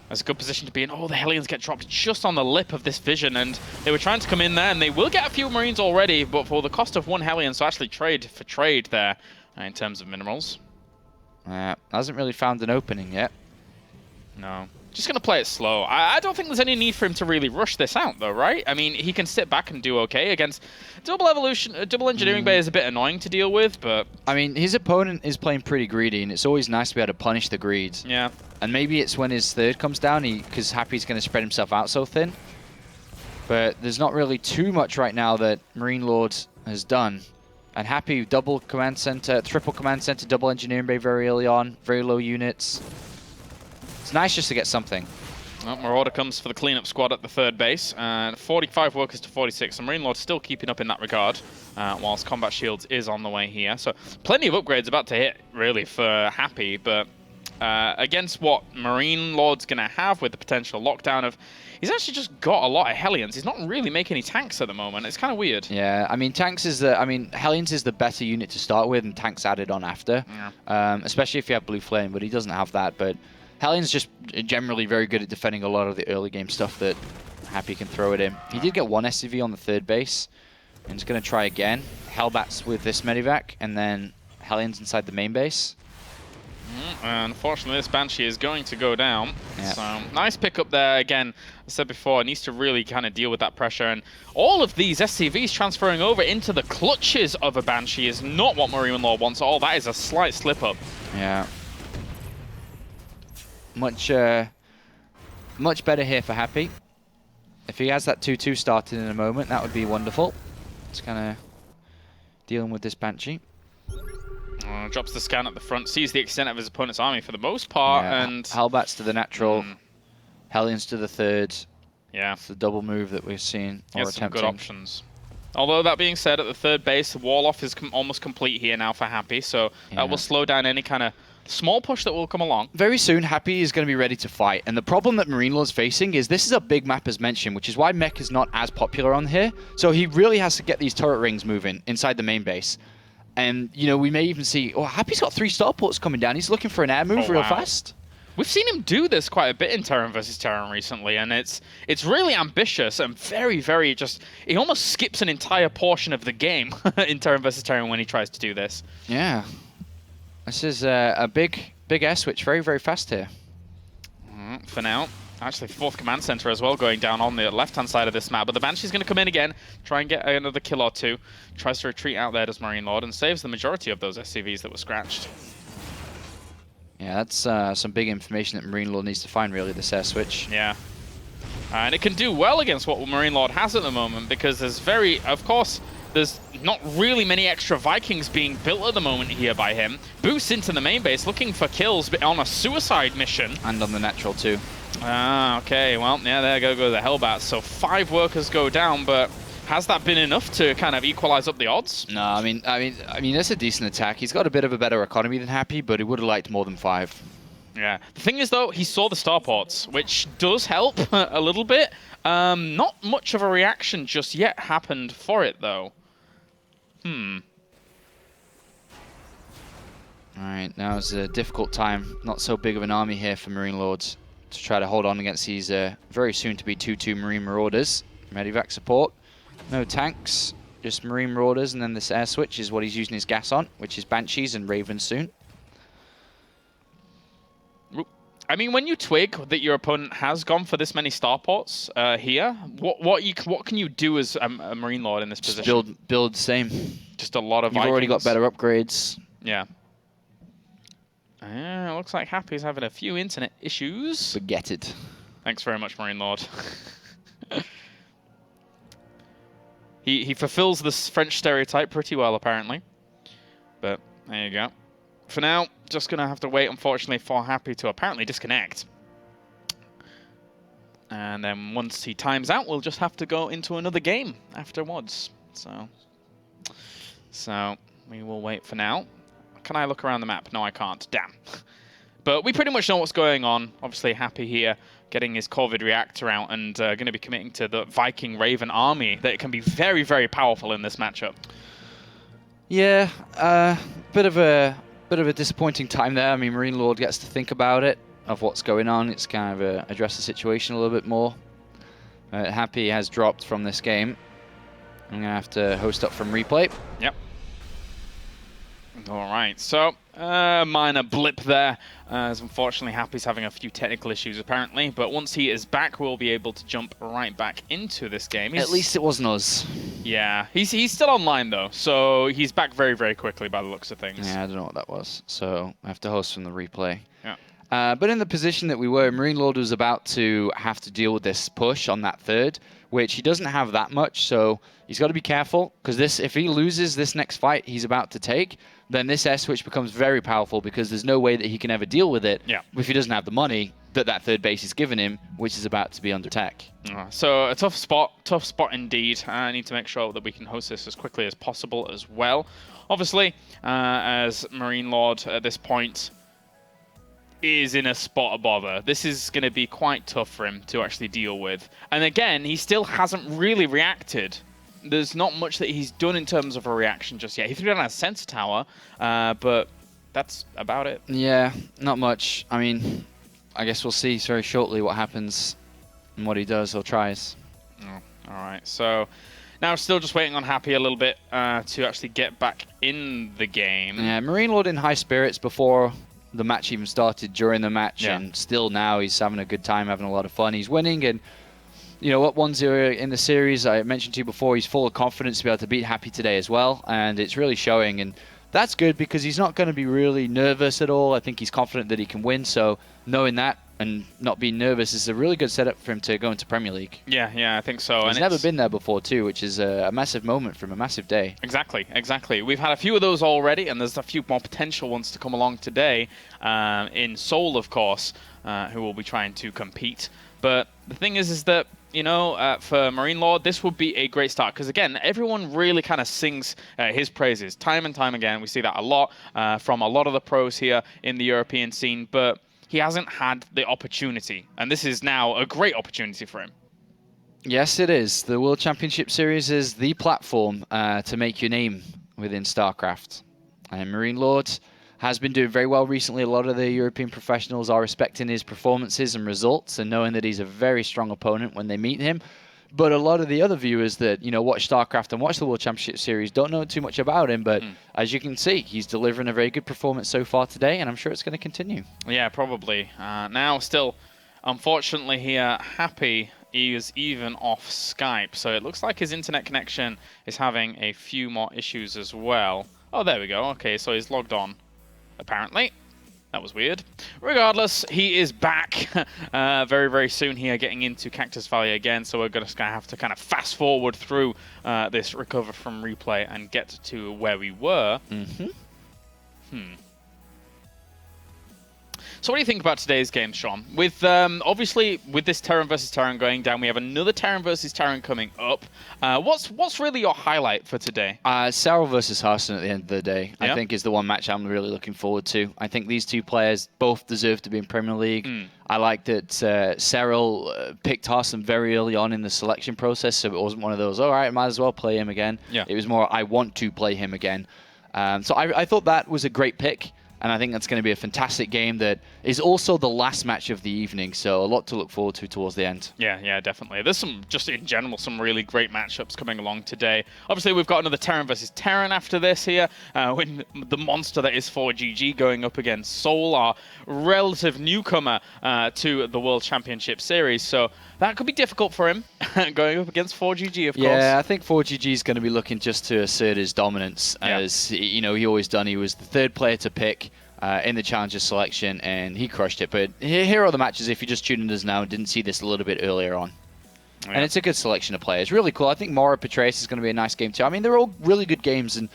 That's a good position to be in. Oh, the Hellions get dropped just on the lip of this vision, and they were trying to come in there, and they will get a few Marines already, but for the cost of 1 Hellion, so actually trade there in terms of minerals. Hasn't really found an opening yet. No. Just going to play it slow. I don't think there's any need for him to really rush this out, though, right? I mean, he can sit back and do okay against double engineering bay is a bit annoying to deal with, but... I mean, his opponent is playing pretty greedy, and it's always nice to be able to punish the greeds. Yeah. And maybe it's when his third comes down, because Happy's going to spread himself out so thin. But there's not really too much right now that MarineLorD has done. And Happy, double command center, triple command center, double engineering bay very early on, very low units. It's nice just to get something. Well, Marauder comes for the cleanup squad at the third base. 45 workers to 46. And MarineLorD still keeping up in that regard, whilst Combat Shields is on the way here. So plenty of upgrades about to hit, really, for Happy. But against what MarineLorD's going to have with the potential lockdown of... He's actually just got a lot of Hellions. He's not really making any tanks at the moment. It's kind of weird. Yeah, I mean, Hellions is the better unit to start with, and tanks added on after. Yeah. Especially if you have Blue Flame, but he doesn't have that. But Hellions just generally very good at defending a lot of the early game stuff that Happy can throw at him. He did get 1 SCV on the third base, and he's going to try again. Hellbats with this Medivac, and then Hellions inside the main base. Unfortunately, this Banshee is going to go down. Yep. So, nice pickup there. Again, I said before, needs to really kind of deal with that pressure. And all of these SCVs transferring over into the clutches of a Banshee is not what MarineLorD wants. All that is a slight slip-up. Yeah. Much better here for Happy. If he has that 2-2 started in a moment, that would be wonderful. It's kind of dealing with this Banshee. Drops the scan at the front, sees the extent of his opponent's army for the most part, and... Hellbats to the natural, Hellions to the third. Yeah. It's the double move that we're seeing, or attempting. Some good options. Although, that being said, at the third base, the wall-off is almost complete here now for Happy, so that will slow down any kind of small push that will come along. Very soon, Happy is going to be ready to fight, and the problem that MarineLorD's facing is this is a big map as mentioned, which is why mech is not as popular on here, so he really has to get these turret rings moving inside the main base. And, you know, we may even see... Oh, Happy's got 3 starports coming down. He's looking for an air move real fast. We've seen him do this quite a bit in Terran versus Terran recently, and it's really ambitious and very, very just... He almost skips an entire portion of the game in Terran versus Terran when he tries to do this. Yeah. This is a big air switch. Very, very fast here. For now. Actually, 4th command center as well going down on the left-hand side of this map. But the Banshee's going to come in again, try and get another kill or 2. Tries to retreat out there, does MarineLorD, and saves the majority of those SCVs that were scratched. Yeah, that's some big information that MarineLorD needs to find, really, this air switch. Yeah. And it can do well against what MarineLorD has at the moment, because there's of course, there's not really many extra Vikings being built at the moment here by him. Boosts into the main base, looking for kills on a suicide mission. And on the natural, too. Okay, well, yeah, there go the Hellbats. So 5 workers go down, but has that been enough to kind of equalize up the odds? No, I mean, that's a decent attack. He's got a bit of a better economy than Happy, but he would have liked more than 5. Yeah. The thing is, though, he saw the starports, which does help a little bit. Not much of a reaction just yet happened for it, though. All right, now it's a difficult time. Not so big of an army here for MarineLorD. to try to hold on against these very soon-to-be 2-2 Marine Marauders. Medivac support. No tanks, just Marine Marauders, and then this air switch is what he's using his gas on, which is Banshees and Ravens soon. I mean, when you twig that your opponent has gone for this many starports here, what can you do as a MarineLorD in this position? Just build the same. Just a lot of You've Vikings. already got better upgrades. Yeah. Looks like Happy's having a few internet issues. Forget it. Thanks very much, MarineLorD. He fulfills this French stereotype pretty well, apparently. But there you go. For now, just going to have to wait, unfortunately, for Happy to apparently disconnect. And then once he times out, we'll just have to go into another game afterwards. So we will wait for now. Can I look around the map? No, I can't. Damn. But we pretty much know what's going on. Obviously, Happy here getting his Corvid reactor out and going to be committing to the Viking Raven army that can be very, very powerful in this matchup. Yeah, bit of a disappointing time there. I mean, MarineLorD gets to think about it, of what's going on. It's kind of address the situation a little bit more. Happy has dropped from this game. I'm going to have to host up from replay. Yep. All right, so minor blip there, as unfortunately Happy's having a few technical issues apparently, but once he is back, we'll be able to jump right back into this game. At least it wasn't us. Yeah, he's still online though, so he's back very, very quickly by the looks of things. Yeah, I don't know what that was, so I have to host from the replay. Yeah. But in the position that we were, MarineLorD was about to have to deal with this push on that third, which he doesn't have that much, so he's got to be careful, because if he loses this next fight he's about to take, then this air switch becomes very powerful, because there's no way that he can ever deal with it if he doesn't have the money that third base is giving him, which is about to be under attack. So a tough spot indeed. I need to make sure that we can host this as quickly as possible as well. Obviously, as MarineLorD at this point is in a spot of bother. This is going to be quite tough for him to actually deal with. And again, he still hasn't really reacted. There's not much that he's done in terms of a reaction just yet. He threw down a sensor tower, but that's about it. Yeah, not much. I mean, I guess we'll see very shortly what happens and what he does or tries. All right, so now still just waiting on Happy a little bit to actually get back in the game. Yeah, MarineLorD in high spirits before the match even started, during the match, and still now he's having a good time, having a lot of fun. He's winning, and you know what, 1-0 in the series, I mentioned to you before, he's full of confidence to be able to beat Happy today as well, and it's really showing, and that's good because he's not going to be really nervous at all. I think he's confident that he can win, so knowing that and not being nervous is a really good setup for him to go into Premier League. Yeah, I think so. He's never been there before too, which is a massive moment from a massive day. Exactly. We've had a few of those already, and there's a few more potential ones to come along today in Seoul, of course, who will be trying to compete. But the thing is that, you know, for MarineLorD, this would be a great start because, again, everyone really kind of sings his praises time and time again. We see that a lot from a lot of the pros here in the European scene, but he hasn't had the opportunity, and this is now a great opportunity for him. Yes, it is. The World Championship Series is the platform to make your name within StarCraft. And MarineLorD has been doing very well recently. A lot of the European professionals are respecting his performances and results and knowing that he's a very strong opponent when they meet him. But a lot of the other viewers that, you know, watch StarCraft and watch the World Championship Series don't know too much about him. But as you can see, he's delivering a very good performance so far today, and I'm sure it's going to continue. Yeah, probably. Now, still, unfortunately here, Happy is even off Skype. So it looks like his internet connection is having a few more issues as well. Oh, there we go. Okay, so he's logged on, apparently. That was weird. Regardless, he is back very, very soon here, getting into Cactus Valley again. So we're just going to have to kind of fast forward through this recover from replay and get to where we were. So what do you think about today's game, Sean? With obviously with this Terran versus Terran going down, we have another Terran versus Terran coming up. What's really your highlight for today? Serral versus Harston at the end of the day, I think, is the one match I'm really looking forward to. I think these two players both deserve to be in Premier League. I like that Serral picked Harston very early on in the selection process, so it wasn't one of those, all right, might as well play him again. It was more, I want to play him again. So I thought that was a great pick. And I think that's going to be a fantastic game that is also the last match of the evening. So a lot to look forward to towards the end. Yeah, definitely. There's some, just in general, some really great matchups coming along today. Obviously, we've got another Terran versus Terran after this here. When the monster that is 4GG going up against Seoul, our relative newcomer to the World Championship Series. So that could be difficult for him, going up against 4GG, of course. Yeah, I think 4GG is going to be looking just to assert his dominance, as he always done. He was the third player to pick in the Challenger selection, and he crushed it. But here are the matches if you just tuned in us now and didn't see this a little bit earlier on. Yeah. And it's a good selection of players. Really cool. I think Mora Petraeus is going to be a nice game too. I mean, they're all really good games, and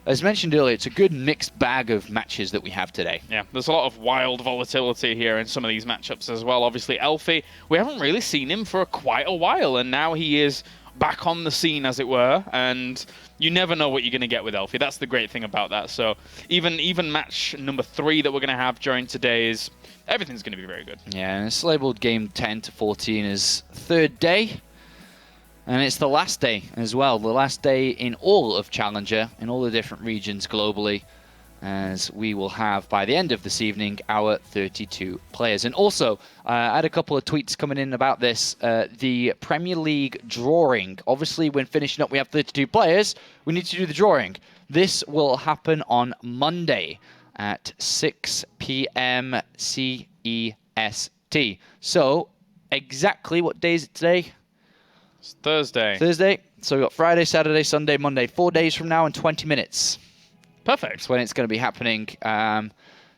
as mentioned earlier, it's a good mixed bag of matches that we have today. Yeah, there's a lot of wild volatility here in some of these matchups as well. Obviously, Elfie, we haven't really seen him for quite a while, and now he is back on the scene, as it were, and you never know what you're going to get with Elfie. That's the great thing about that. So even match number 3 that we're going to have during today is everything's going to be very good. Yeah, and it's labeled game 10 to 14 as third day. And it's the last day as well, the last day in all of Challenger, in all the different regions globally, as we will have, by the end of this evening, our 32 players. And also, I had a couple of tweets coming in about this, the Premier League drawing. Obviously, when finishing up, we have 32 players. We need to do the drawing. This will happen on Monday at 6 p.m. CEST. So, exactly what day is it today? It's Thursday. Thursday. So we've got Friday, Saturday, Sunday, Monday. 4 days from now and 20 minutes. Perfect. That's when it's going to be happening.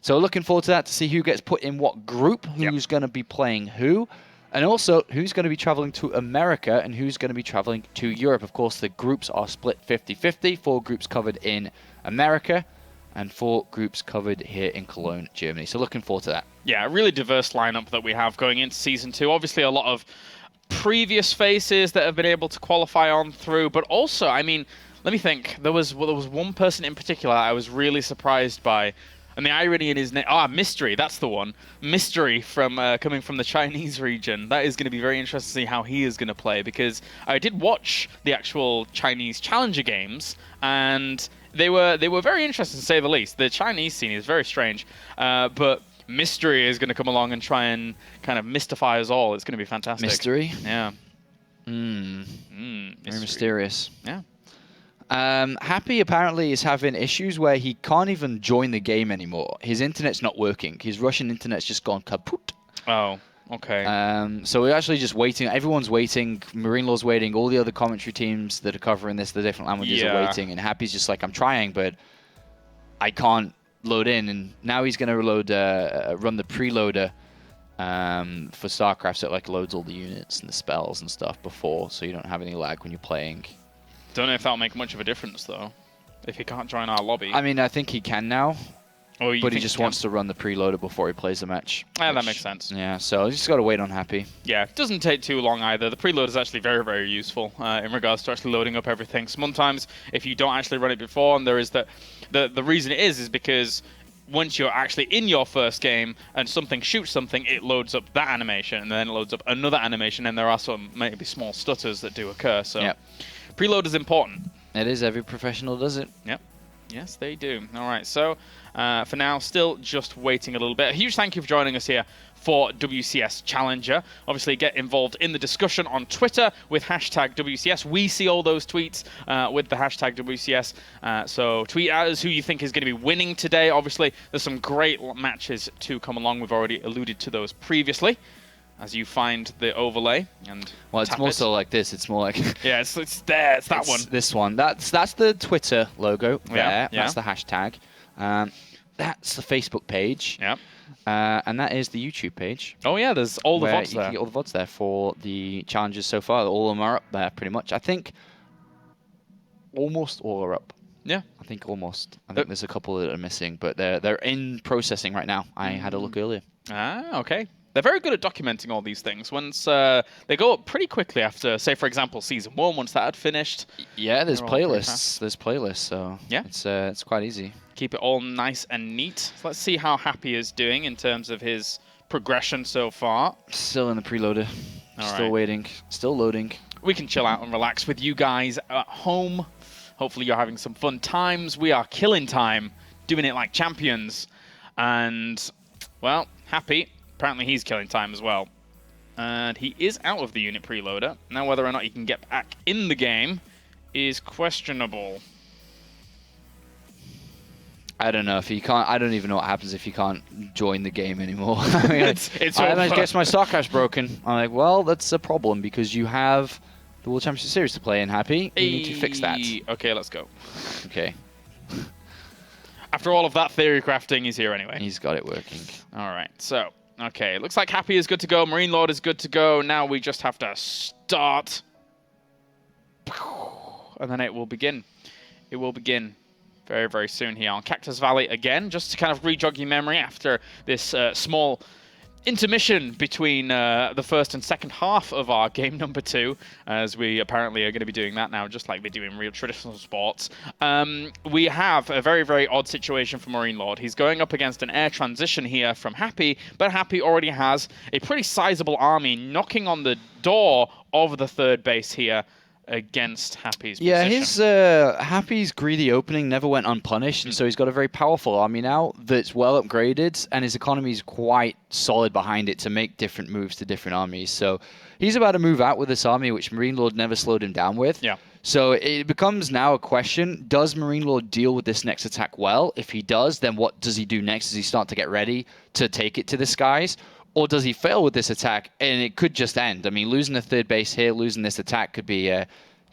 So looking forward to that, to see who gets put in what group, who's going to be playing who, and also who's going to be traveling to America and who's going to be traveling to Europe. Of course, the groups are split 50-50. 4 groups covered in America and 4 groups covered here in Cologne, Germany. So looking forward to that. Yeah, a really diverse lineup that we have going into Season 2. Obviously, a lot of previous faces that have been able to qualify on through, but also, I mean, let me think. There was one person in particular I was really surprised by, and the irony in his name. Mystery. That's the one. Mystery from coming from the Chinese region. That is going to be very interesting to see how he is going to play, because I did watch the actual Chinese Challenger games, and they were very interesting to say the least. The Chinese scene is very strange, but Mystery is going to come along and try and kind of mystify us all. It's going to be fantastic. Mystery? Yeah. Very mysterious. Yeah. Happy apparently is having issues where he can't even join the game anymore. His internet's not working. His Russian internet's just gone kaput. Oh, okay. So we're actually just waiting. Everyone's waiting. MarineLorD's waiting. All the other commentary teams that are covering this, the different languages are waiting. And Happy's just like, I'm trying, but I can't load in. And now he's going to run the preloader for StarCraft, so it like loads all the units and the spells and stuff before, so you don't have any lag when you're playing. Don't know if that'll make much of a difference though, if he can't join our lobby. I mean, I think he can now, but he just he wants to run the preloader before he plays the match. Yeah, that makes sense. Yeah, so you just got to wait on Happy. Yeah, it doesn't take too long either. The preload is actually very, very useful in regards to actually loading up everything. Sometimes if you don't actually run it before, and there is the reason it is because once you're actually in your first game and something shoots something, it loads up that animation, and then it loads up another animation, and there are some maybe small stutters that do occur. So preload is important. It is. Every professional does it. Yep. Yes, they do. All right. So for now, still just waiting a little bit. A huge thank you for joining us here for WCS Challenger. Obviously, get involved in the discussion on Twitter with hashtag WCS. We see all those tweets with the hashtag WCS. So tweet at us who you think is going to be winning today. Obviously, there's some great matches to come along. We've already alluded to those previously, as you find the overlay. And well, it's more so like this. It's more like yeah, it's there. It's that one. This one. That's the Twitter logo there. Yeah. That's the hashtag. That's the Facebook page. Yep. And that is the YouTube page. Oh yeah, there's all the VODs you there. can get all the VODs there for the challenges so far. All of them are up there, pretty much. I think almost all are up. Yeah. I think almost. I think there's a couple that are missing, but they're in processing right now. I had a look earlier. Okay. They're very good at documenting all these things. Once they go up pretty quickly after, say, for example, Season 1, once that had finished. Yeah, there's playlists. There's playlists, so yeah, it's quite easy. Keep it all nice and neat. So let's see how Happy is doing in terms of his progression so far. Still in the preloader. Still waiting. Still loading. We can chill out and relax with you guys at home. Hopefully you're having some fun times. We are killing time, doing it like champions. And, well, Happy, apparently he's killing time as well. And he is out of the unit preloader. Now, whether or not he can get back in the game is questionable. I don't know if you can't. I don't even know what happens if you can't join the game anymore. I mean, I guess my StarCraft's broken. I'm like, well, that's a problem because you have the World Championship Series to play in. Happy, you need to fix that. Okay, let's go. Okay. After all of that theory crafting, he's here anyway. He's got it working. All right, so okay, looks like Happy is good to go. MarineLorD is good to go. Now we just have to start, and then it will begin. It will begin. Very, very soon here on Cactus Valley again, just to kind of re-jog your memory after this small intermission between the first and second half of our game number 2, as we apparently are going to be doing that now, just like they do in real traditional sports. We have a very, very odd situation for MarineLorD. He's going up against an air transition here from Happy, but Happy already has a pretty sizable army knocking on the door of the third base here against Happy's position. His Happy's greedy opening never went unpunished, and so he's got a very powerful army now that's well upgraded, and his economy is quite solid behind it to make different moves to different armies. So he's about to move out with this army, which MarineLorD never slowed him down with. Yeah. So it becomes now a question, does MarineLorD deal with this next attack well? If he does, then what does he do next? Does he start to get ready to take it to the skies? Or does he fail with this attack and it could just end? I mean, losing the third base here, losing this attack could be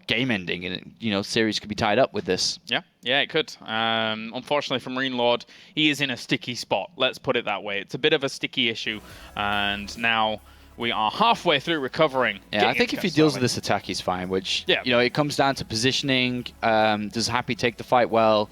game-ending, and series could be tied up with this. Yeah, it could. Unfortunately for MarineLorD, he is in a sticky spot. Let's put it that way. It's a bit of a sticky issue, and now we are halfway through recovering. Yeah, I think if he deals with this attack, he's fine. Which it comes down to positioning. Does Happy take the fight well?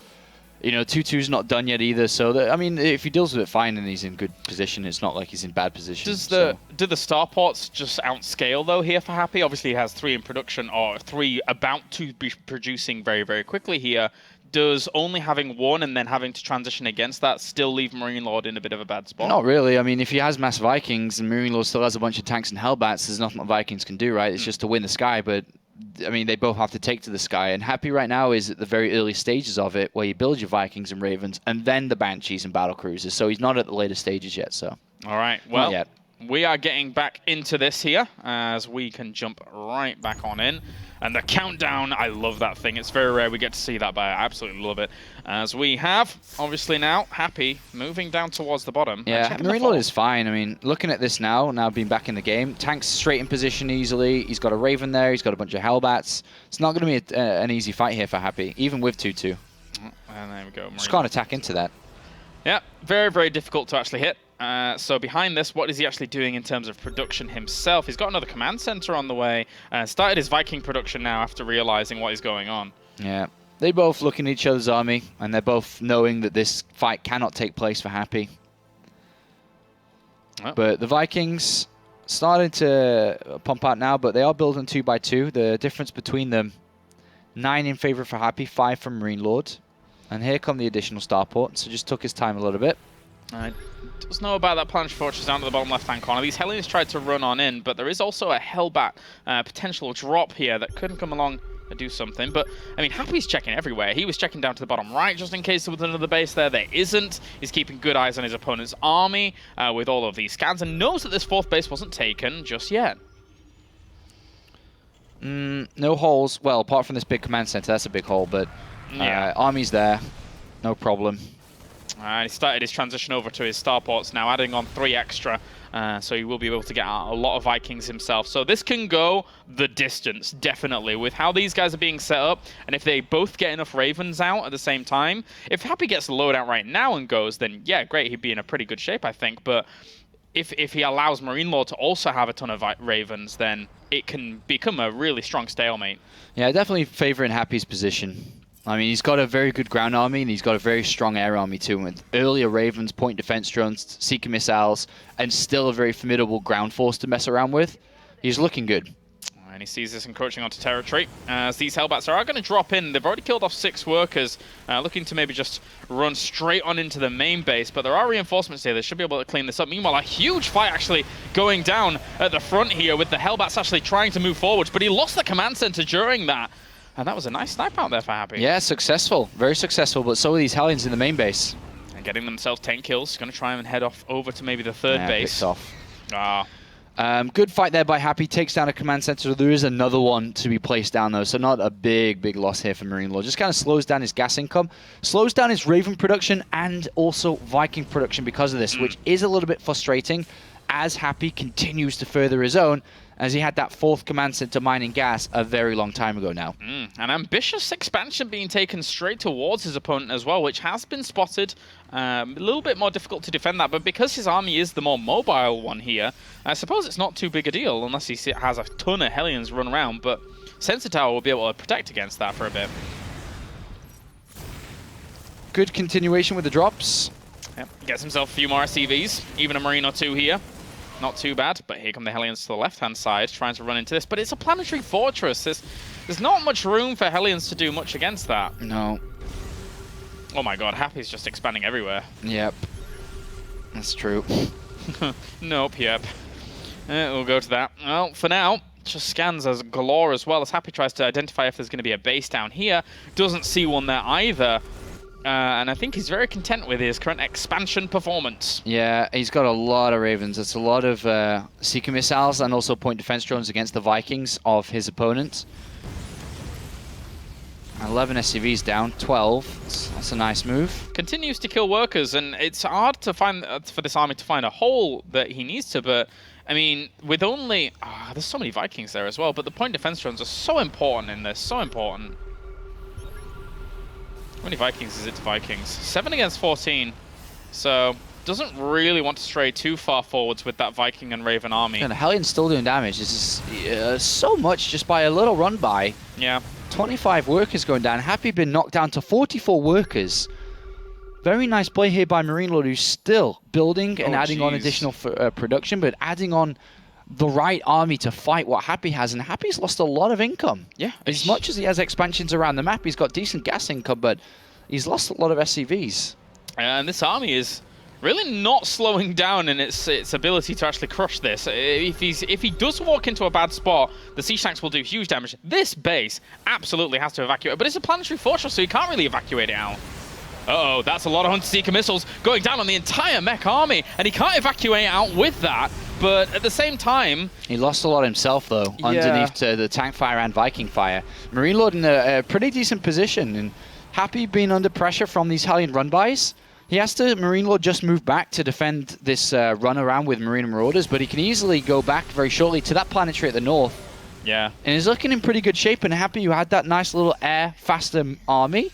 2-2's not done yet either, so I mean, if he deals with it fine and he's in good position, it's not like he's in bad position. Do the starports just outscale though here for Happy? Obviously he has 3 in production, or 3 about to be producing very, very quickly here. Does only having 1 and then having to transition against that still leave MarineLorD in a bit of a bad spot? Not really. I mean, if he has mass Vikings and MarineLorD still has a bunch of tanks and Hellbats, there's nothing that Vikings can do, right? It's just to win the sky, but I mean, they both have to take to the sky, and Happy right now is at the very early stages of it, where you build your Vikings and Ravens, and then the Banshees and Battle Cruisers, so he's not at the later stages yet, so. All right, well, we are getting back into this here, as we can jump right back on in. And the countdown, I love that thing. It's very rare we get to see that, but I absolutely love it. As we have, obviously now, Happy moving down towards the bottom. Yeah, MarineLorD is fine. I mean, looking at this now being back in the game, tank's straight in position easily. He's got a Raven there. He's got a bunch of Hellbats. It's not going to be an easy fight here for Happy, even with 2-2. And there we go. Just can't attack into that. Yeah, very, very difficult to actually hit. So behind this, what is he actually doing in terms of production himself? He's got another command center on the way. Started his Viking production now after realizing what is going on. Yeah, they both looking at each other's army, and they're both knowing that this fight cannot take place for Happy. Oh. But the Vikings started to pump out now, but they are building 2x2. The difference between them, 9 in favor for Happy, 5 for MarineLorD. And here come the additional starport, so just took his time a little bit. Does know about that Planetary Fortress down to the bottom left-hand corner. These Hellions tried to run on in, but there is also a Hellbat potential drop here that couldn't come along and do something. But, I mean, Happy's checking everywhere. He was checking down to the bottom right just in case there was another base there. There isn't. He's keeping good eyes on his opponent's army with all of these scans and knows that this 4th base wasn't taken just yet. No holes. Well, apart from this big command center, that's a big hole, but army's there. No problem. He started his transition over to his starports now, adding on 3 extra, so he will be able to get out a lot of Vikings himself. So this can go the distance, definitely, with how these guys are being set up, and if they both get enough Ravens out at the same time. If Happy gets the load out right now and goes, then yeah, great, he'd be in a pretty good shape, I think, but if he allows MarineLorD to also have a ton of Ravens, then it can become a really strong stalemate. Yeah, definitely favoring Happy's position. I mean, he's got a very good ground army, and he's got a very strong air army too, with earlier Ravens, point defense drones, seeker missiles, and still a very formidable ground force to mess around with. He's looking good. And he sees this encroaching onto territory. As these Hellbats are going to drop in. They've already killed off 6 workers, looking to maybe just run straight on into the main base. But there are reinforcements here. They should be able to clean this up. Meanwhile, a huge fight actually going down at the front here with the Hellbats actually trying to move forwards. But he lost the command center during that. And that was a nice snipe out there for Happy. Yeah, successful. Very successful. But so are these Hellions in the main base. And getting themselves 10 kills. Going to try and head off over to maybe the third base. Picks off. Ah. Good fight there by Happy. Takes down a command center. There is another one to be placed down, though, so not a big loss here for MarineLorD. Just kind of slows down his gas income, slows down his Raven production, and also Viking production because of this, which is a little bit frustrating as Happy continues to further his own, as he had that 4th command center mining gas a very long time ago now. An ambitious expansion being taken straight towards his opponent as well, which has been spotted. A little bit more difficult to defend that, but because his army is the more mobile one here, I suppose it's not too big a deal unless he has a ton of Hellions run around, but Sensor Tower will be able to protect against that for a bit. Good continuation with the drops. Yep. Gets himself a few more SCVs, even a Marine or 2 here. Not too bad, but here come the Hellions to the left-hand side, trying to run into this. But it's a planetary fortress. There's not much room for Hellions to do much against that. No. Oh my god, Happy's just expanding everywhere. Yep. That's true. Nope, yep. We'll go to that. Well, for now, just scans as galore as well, as Happy tries to identify if there's going to be a base down here. Doesn't see one there either. And I think he's very content with his current expansion performance. Yeah, he's got a lot of Ravens. It's a lot of Seeker missiles and also point defense drones against the Vikings of his opponent. 11 SCVs down, 12. That's a nice move. Continues to kill workers, and it's hard to find for this army to find a hole that he needs to, but I mean, with only... there's so many Vikings there as well, but the point defense drones are so important in this, so important. How many Vikings is it to Vikings? 7 against 14. So, doesn't really want to stray too far forwards with that Viking and Raven army. And Hellion's still doing damage. This is so much just by a little run by. Yeah. 25 workers going down. Happy been knocked down to 44 workers. Very nice play here by MarineLorD, who's still building and adding on additional production, but adding on the right army to fight what Happy has, and Happy's lost a lot of income. Yeah. As much as he has expansions around the map, he's got decent gas income, but he's lost a lot of SCVs. And this army is really not slowing down in its ability to actually crush this. If he does walk into a bad spot, the Siege Tanks will do huge damage. This base absolutely has to evacuate, but it's a planetary fortress, so you can't really evacuate it out. Uh-oh, that's a lot of Hunter Seeker missiles going down on the entire mech army, and he can't evacuate out with that. But at the same time... He lost a lot himself, though, underneath the tank fire and Viking fire. MarineLorD in a pretty decent position, and Happy being under pressure from these Hellion run-bys. He has to, MarineLorD, just move back to defend this run around with Marine Marauders, but he can easily go back very shortly to that planetary at the north. Yeah. And he's looking in pretty good shape, and Happy, who had that nice little air, faster army,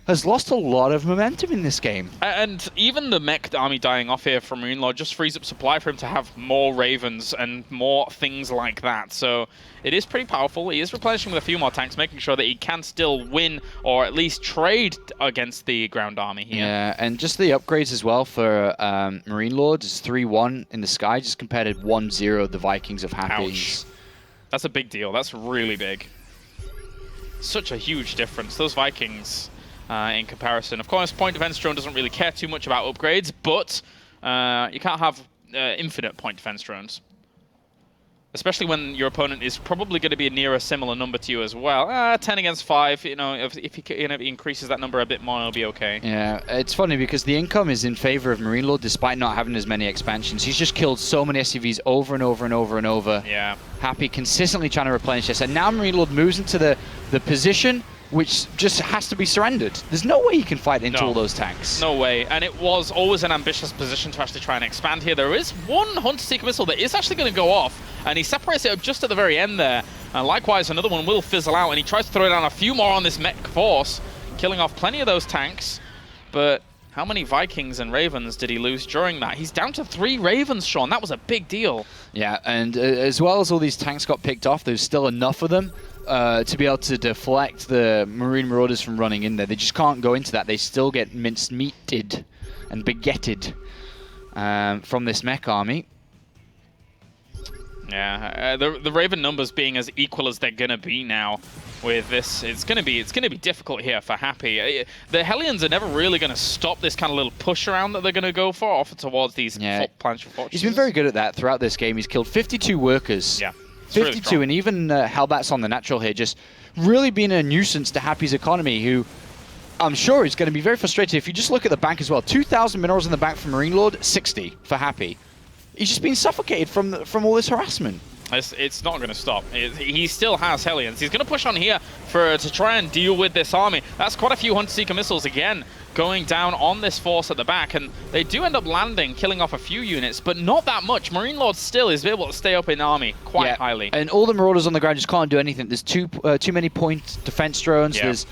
has lost a lot of momentum in this game. And even the mech army dying off here from MarineLorD just frees up supply for him to have more Ravens and more things like that. So it is pretty powerful. He is replenishing with a few more tanks, making sure that he can still win or at least trade against the ground army here. Yeah, and just the upgrades as well for MarineLorD is 3-1 in the sky, just compared to 1-0 the Vikings of Happy. Ouch. That's a big deal. That's really big. Such a huge difference. Those Vikings... in comparison. Of course, point defense drone doesn't really care too much about upgrades, but you can't have infinite point defense drones. Especially when your opponent is probably going to be near a similar number to you as well. 10 against 5, you know, if he increases that number a bit more, it'll be okay. Yeah, it's funny because the income is in favor of MarineLorD despite not having as many expansions. He's just killed so many SCVs over and over and over and over. Yeah. Happy consistently trying to replenish this. And now MarineLorD moves into the position which just has to be surrendered. There's no way he can fight into all those tanks. No way. And it was always an ambitious position to actually try and expand here. There is one Hunter Seeker missile that is actually going to go off, and he separates it up just at the very end there. And likewise, another one will fizzle out, and he tries to throw down a few more on this mech force, killing off plenty of those tanks. But how many Vikings and Ravens did he lose during that? He's down to 3 Ravens, Sean. That was a big deal. Yeah, and as well as all these tanks got picked off, there's still enough of them to be able to deflect the Marine Marauders from running in there. They just can't go into that. They still get minced meated and baguetted from this mech army. Yeah, the Raven numbers being as equal as they're gonna be now with this, it's gonna be difficult here for Happy. The Hellions are never really gonna stop this kind of little push around that they're gonna go for off towards these planetary fortresses. He's been very good at that throughout this game. He's killed 52 workers. Yeah. 52, really, and even Hellbat's on the natural here, just really being a nuisance to Happy's economy, who I'm sure he's going to be very frustrated. If you just look at the bank as well, 2,000 minerals in the bank for MarineLorD, 60 for Happy. He's just been suffocated from all this harassment. It's not going to stop. He still has Hellions. He's going to push on here to try and deal with this army. That's quite a few Hunter-Seeker missiles again going down on this force at the back, and they do end up landing, killing off a few units, but not that much. MarineLorD still is able to stay up in army quite highly. And all the Marauders on the ground just can't do anything. There's too many point defense drones. Yeah. There's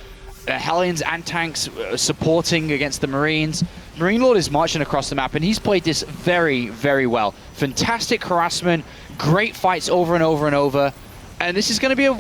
Hellions and tanks supporting against the Marines. MarineLorD is marching across the map, and he's played this very, very well. Fantastic harassment, great fights over and over and over, and this is going to be a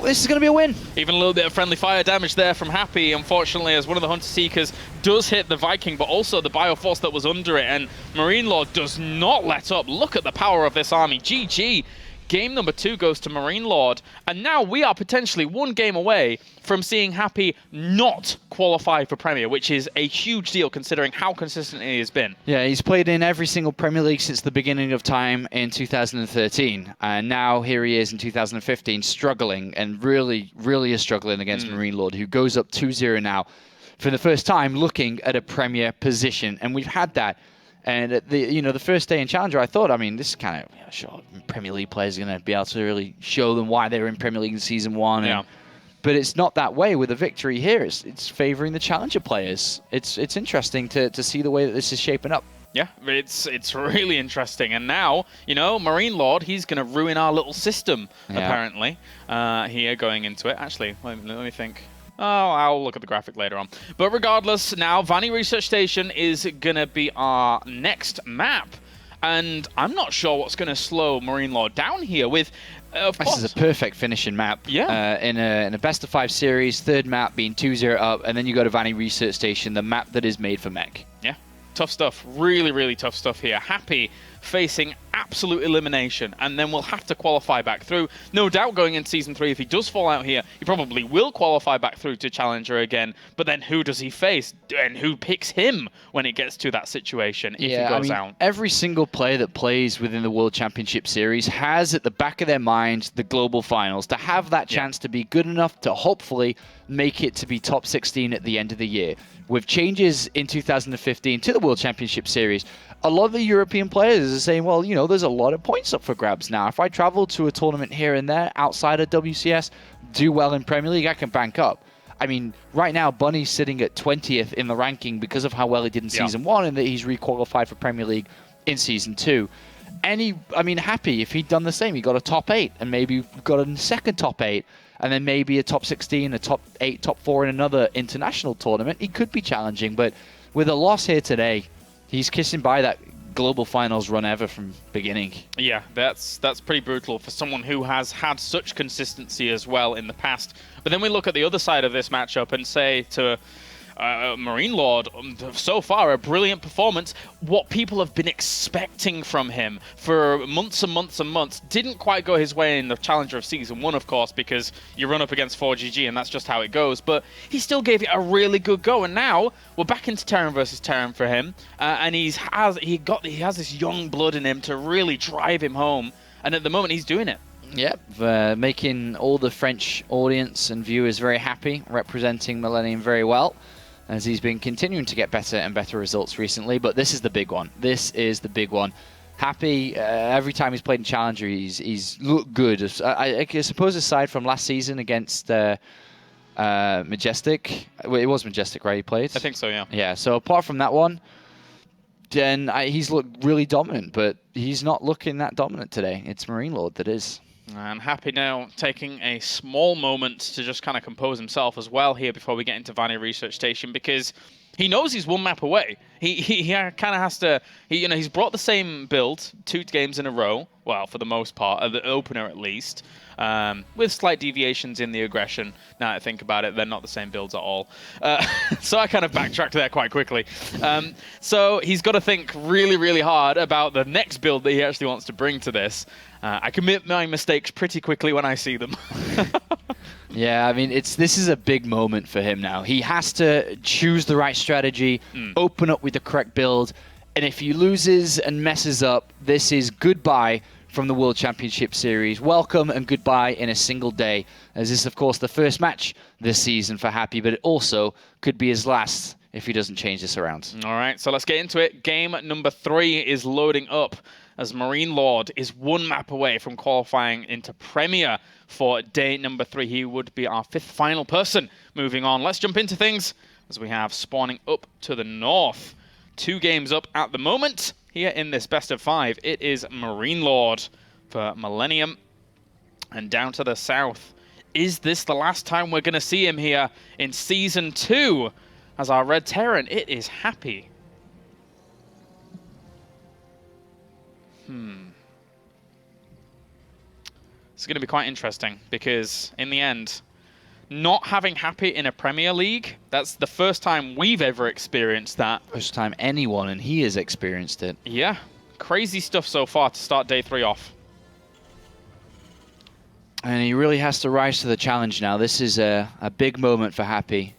win. Even a little bit of friendly fire damage there from Happy, unfortunately, as one of the Hunter Seekers does hit the Viking, but also the Bioforce that was under it, and MarineLorD does not let up. Look at the power of this army. GG. Game number 2 goes to MarineLorD, and now we are potentially one game away from seeing Happy not qualify for Premier, which is a huge deal considering how consistent he has been. Yeah, he's played in every single Premier League since the beginning of time in 2013, and now here he is in 2015 struggling, and really, really is struggling against MarineLorD, who goes up 2-0 now for the first time looking at a Premier position, and we've had that. And at the first day in Challenger, I thought, this kind of, sure, Premier League players are going to be able to really show them why they were in Premier League in Season 1. Yeah. But it's not that way with a victory here. It's favouring the Challenger players. It's interesting to see the way that this is shaping up. Yeah, it's really interesting. And now, MarineLorD, he's going to ruin our little system, apparently, here going into it. Actually, let me think. Oh, I'll look at the graphic later on. But regardless, now Vanny Research Station is going to be our next map. And I'm not sure what's going to slow MarineLorD down here with, of course... This is a perfect finishing map. Yeah. In a best-of-5 series, third map being 2-0 up, and then you go to Vanny Research Station, the map that is made for mech. Yeah, tough stuff. Really, really tough stuff here. Happy facing absolute elimination, and then we'll have to qualify back through. No doubt going into Season 3, if he does fall out here, he probably will qualify back through to Challenger again, but then who does he face? And who picks him when it gets to that situation if he goes out? Every single player that plays within the World Championship Series has at the back of their mind the global finals, to have that chance to be good enough to hopefully make it to be top 16 at the end of the year. With changes in 2015 to the World Championship Series, a lot of the European players are saying, well, there's a lot of points up for grabs now. If I travel to a tournament here and there outside of WCS, do well in Premier League, I can bank up. Right now, Bunny's sitting at 20th in the ranking because of how well he did in Season 1 and that he's requalified for Premier League in Season 2. And Happy, if he'd done the same, he got a top 8 and maybe got a second top 8 and then maybe a top 16, a top 8, top 4 in another international tournament, he could be challenging. But with a loss here today, he's kissing by that global finals run ever from beginning. Yeah, that's pretty brutal for someone who has had such consistency as well in the past. But then we look at the other side of this matchup and say to MarineLorD, so far a brilliant performance. What people have been expecting from him for months and months and months didn't quite go his way in the Challenger of Season 1, of course, because you run up against 4GG and that's just how it goes. But he still gave it a really good go, and now we're back into Terran versus Terran for him, and he has this young blood in him to really drive him home, and at the moment he's doing it. Yep, making all the French audience and viewers very happy, representing Millennium very well, as he's been continuing to get better and better results recently. But this is the big one. This is the big one. Happy, every time he's played in Challenger, he's looked good. I suppose aside from last season against Majestic, it was Majestic, right, he played? I think so, yeah. Yeah, so apart from that one, then he's looked really dominant, but he's not looking that dominant today. It's MarineLorD that is. And Happy now taking a small moment to just kind of compose himself as well here before we get into Vanny Research Station, because he knows he's one map away. He kind of has to, he's brought the same build 2 games in a row, well, for the most part, the opener at least, with slight deviations in the aggression. Now I think about it, they're not the same builds at all. So I kind of backtracked there quite quickly. So he's got to think really, really hard about the next build that he actually wants to bring to this. I commit my mistakes pretty quickly when I see them. Yeah, this is a big moment for him now. He has to choose the right strategy, open up with the correct build, and if he loses and messes up, this is goodbye from the World Championship Series. Welcome and goodbye in a single day, as this is, of course, the first match this season for Happy, but it also could be his last if he doesn't change this around. All right, so let's get into it. Game number 3 is loading up as MarineLorD is 1 map away from qualifying into Premier for day number 3. He would be our 5th final person moving on. Let's jump into things as we have spawning up to the north. 2 games up at the moment here in this best of 5. It is MarineLorD for Millennium. And down to the south, is this the last time we're going to see him here in Season 2? As our Red Terran, it is Happy. It's going to be quite interesting because in the end, not having Happy in a Premier League, that's the first time we've ever experienced that. First time anyone, and he has experienced it. Yeah, crazy stuff so far to start day 3 off. And he really has to rise to the challenge now. This is a big moment for Happy.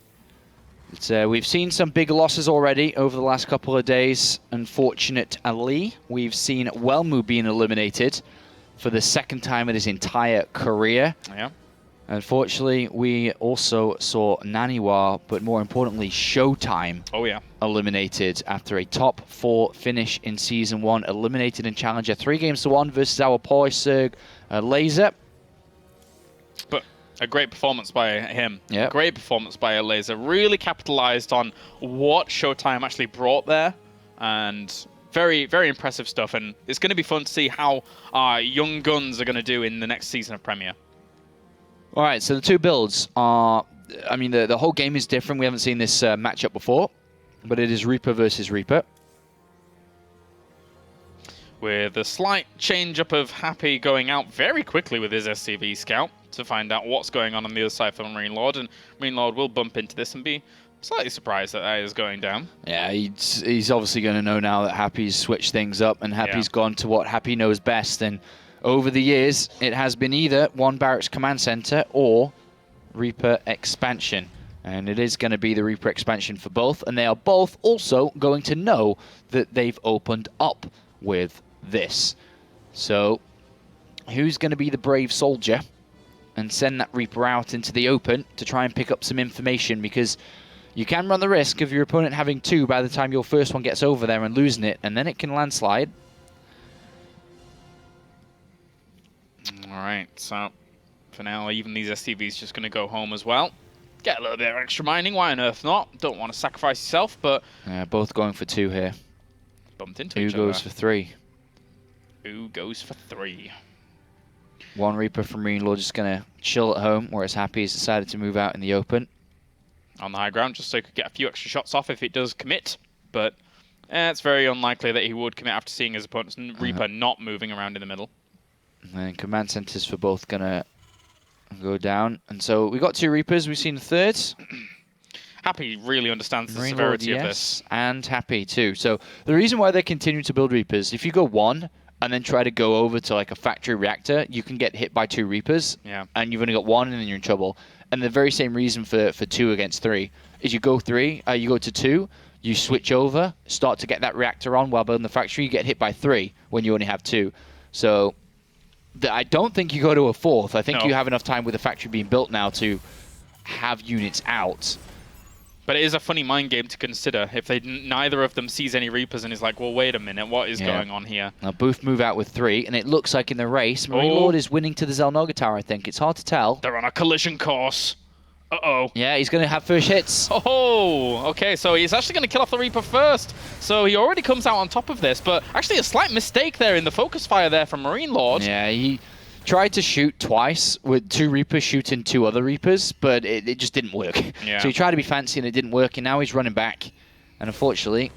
We've seen some big losses already over the last couple of days. Unfortunately, we've seen Welmu being eliminated for the 2nd time in his entire career. Yeah. Unfortunately, we also saw Naniwa, but more importantly, Showtime eliminated after a top 4 finish in Season 1, eliminated in Challenger 3-1 versus our Poisug Laser. But a great performance by him. Yep. Great performance by a Laser. Really capitalized on what Showtime actually brought there. And very, very impressive stuff. And it's going to be fun to see how our young guns are going to do in the next season of Premier. All right, so the 2 builds are, I mean, the whole game is different. We haven't seen this matchup before, but it is Reaper versus Reaper. With a slight change-up of Happy going out very quickly with his SCV Scout to find out what's going on the other side for MarineLorD, and MarineLorD will bump into this and be slightly surprised that that is going down. Yeah, he's obviously going to know now that Happy's switched things up and Happy's gone to what Happy knows best, and over the years, it has been either 1 Barracks Command Center or Reaper Expansion. And it is going to be the Reaper Expansion for both, and they are both also going to know that they've opened up with this. So, who's going to be the brave soldier and send that Reaper out into the open to try and pick up some information? Because you can run the risk of your opponent having 2 by the time your first one gets over there and losing it, and then it can landslide. All right, so for now, even these SCVs just going to go home as well. Get a little bit of extra mining, why on earth not? Don't want to sacrifice yourself, but... both going for 2 here. Bumped into each other. Who goes for 3? Who goes for 3? 1 Reaper from MarineLorD just going to chill at home, whereas Happy has decided to move out in the open. On the high ground, just so he could get a few extra shots off if it does commit, but it's very unlikely that he would commit after seeing his opponent's Reaper not moving around in the middle. And command centers for both gonna go down. And so we got 2 Reapers, we've seen a 3rd. Happy really understands the severity of this. And Happy too. So the reason why they continue to build Reapers, if you go 1 and then try to go over to like a factory reactor, you can get hit by 2 Reapers. Yeah. And you've only got 1 and then you're in trouble. And the very same reason for 2 against 3 is you go to 2, you switch over, start to get that reactor on while building the factory, you get hit by 3 when you only have 2. So I don't think you go to a 4th. I think you have enough time with the factory being built now to have units out. But it is a funny mind game to consider if neither of them sees any Reapers and is like, well, wait a minute, what is going on here? Now, both move out with 3, and it looks like in the race, MarineLorD is winning to the Zelnoga Tower, I think. It's hard to tell. They're on a collision course. Uh-oh. Yeah, he's going to have first hits. Oh, okay, so he's actually going to kill off the Reaper first. So he already comes out on top of this, but actually a slight mistake there in the focus fire there from MarineLorD. Yeah, he tried to shoot twice with 2 Reapers shooting 2 other Reapers, but it just didn't work. Yeah. So he tried to be fancy and it didn't work, and now he's running back. And unfortunately,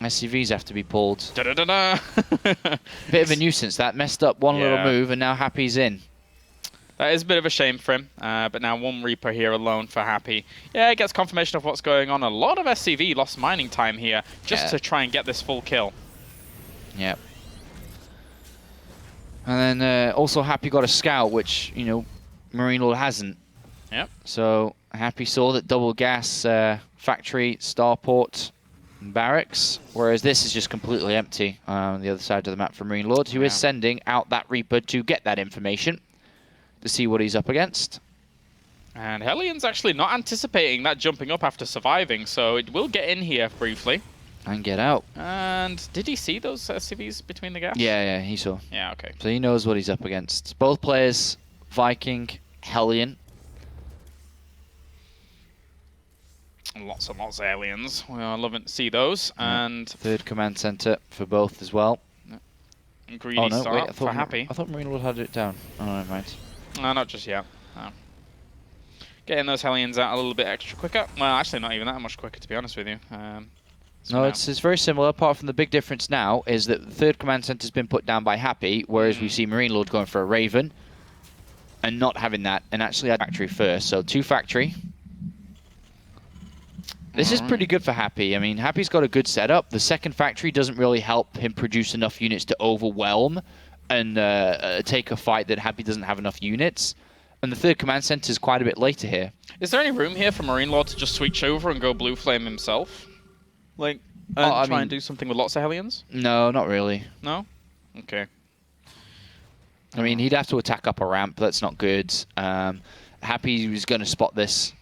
SCVs have to be pulled. Da-da-da-da. Bit of a nuisance, that. Messed up one little move, and now Happy's in. That is a bit of a shame for him, but now 1 Reaper here alone for Happy. Yeah, it gets confirmation of what's going on. A lot of SCV lost mining time here just to try and get this full kill. Yep. And then also Happy got a scout, which, you know, MarineLorD hasn't. Yep. So Happy saw that double gas factory, starport barracks, whereas this is just completely empty on the other side of the map for MarineLorD, who is sending out that Reaper to get that information to see what he's up against. And Hellions actually not anticipating that jumping up after surviving, so it will get in here briefly. And get out. And did he see those SCVs between the gaps? Yeah, he saw. Yeah, okay. So he knows what he's up against. Both players, Viking, Hellion. Lots and lots of aliens. Well, loving to see those. And third command center for both as well. Greedy start for Happy. I thought MarineLorD had it down. Oh, never mind. No, not just yet. No. Getting those Hellions out a little bit extra quicker. Well, actually not even that much quicker, to be honest with you. No, it's very similar, apart from the big difference now is that the third command center has been put down by Happy, whereas we see MarineLorD going for a Raven and not having that, and actually had factory first. So 2 factory. This is pretty good for Happy. I mean, Happy's got a good setup. The second factory doesn't really help him produce enough units to overwhelm and take a fight that Happy doesn't have enough units. And the third command center is quite a bit later here. Is there any room here for MarineLorD to just switch over and go Blue Flame himself? Like, try and do something with lots of Hellions? No, not really. No? Okay. I mean, he'd have to attack up a ramp. That's not good. Happy was going to spot this.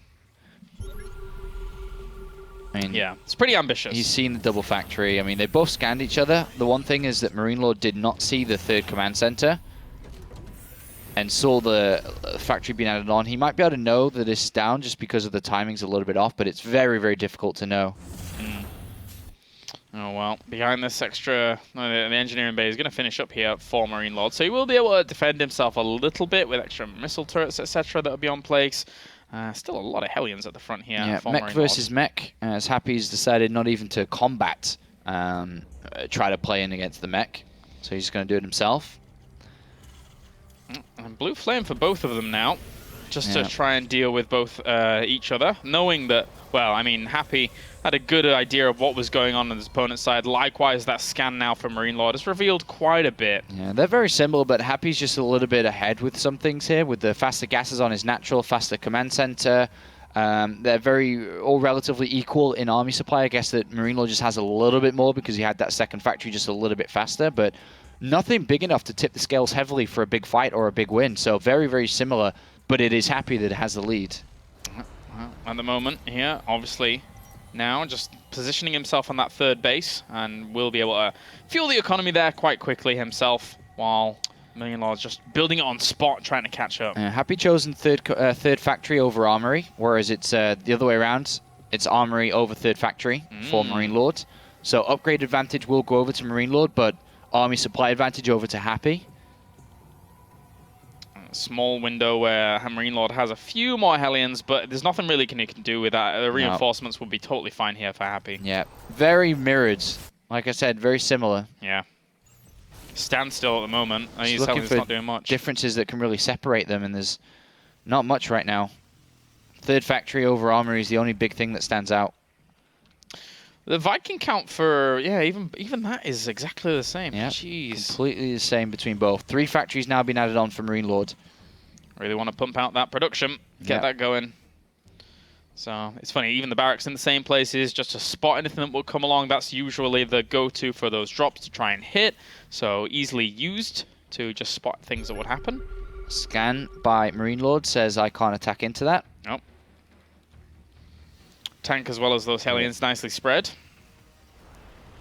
I mean, yeah, it's pretty ambitious. He's seen the double factory. I mean, they both scanned each other. The one thing is that MarineLorD did not see the third command center and saw the factory being added on. He might be able to know that it's down just because of the timing's a little bit off, but it's very, very difficult to know. Oh, well, behind this extra, the engineering bay is going to finish up here for MarineLorD, so he will be able to defend himself a little bit with extra missile turrets, etc. that will be on place. Still a lot of Hellions at the front here. Yeah, for mech MarineLorD. versus mech, as Happy's decided not even to combat, try to play in against the mech. So he's going to do it himself. And Blue Flame for both of them now, just to try and deal with both each other, knowing that, well, I mean, Happy had a good idea of what was going on his opponent's side. Likewise, that scan now for MarineLorD has revealed quite a bit. Yeah, they're very similar, but Happy's just a little bit ahead with some things here, with the faster gases on his natural, faster command center. They're all relatively equal in army supply. I guess that MarineLorD just has a little bit more because he had that second factory just a little bit faster, but nothing big enough to tip the scales heavily for a big fight or a big win. So very, very similar, but it is Happy that has the lead. Well, at the moment here, obviously, now just positioning himself on that third base and will be able to fuel the economy there quite quickly himself, while MarineLorD's just building it on spot, trying to catch up. Happy chosen third factory over armory, whereas it's the other way around. It's armory over third factory for MarineLorD. So upgrade advantage will go over to MarineLorD, but army supply advantage over to Happy. Small window where MarineLorD has a few more Hellions, but there's nothing really he can do with that. The reinforcements will be totally fine here for Happy. Yeah, very mirrored. Like I said, very similar. Yeah. Standstill at the moment. He's not doing much. Differences that can really separate them, and there's not much right now. Third factory over armory is the only big thing that stands out. The Viking count for, even that is exactly the same. Yeah, jeez. Completely the same between both. 3 factories now being added on for MarineLorD. Really want to pump out that production, get that going. So it's funny, even the barracks in the same places, just to spot anything that will come along. That's usually the go-to for those drops to try and hit. So easily used to just spot things that would happen. Scan by MarineLorD says I can't attack into that. Nope. Tank as well as those Hellions nicely spread.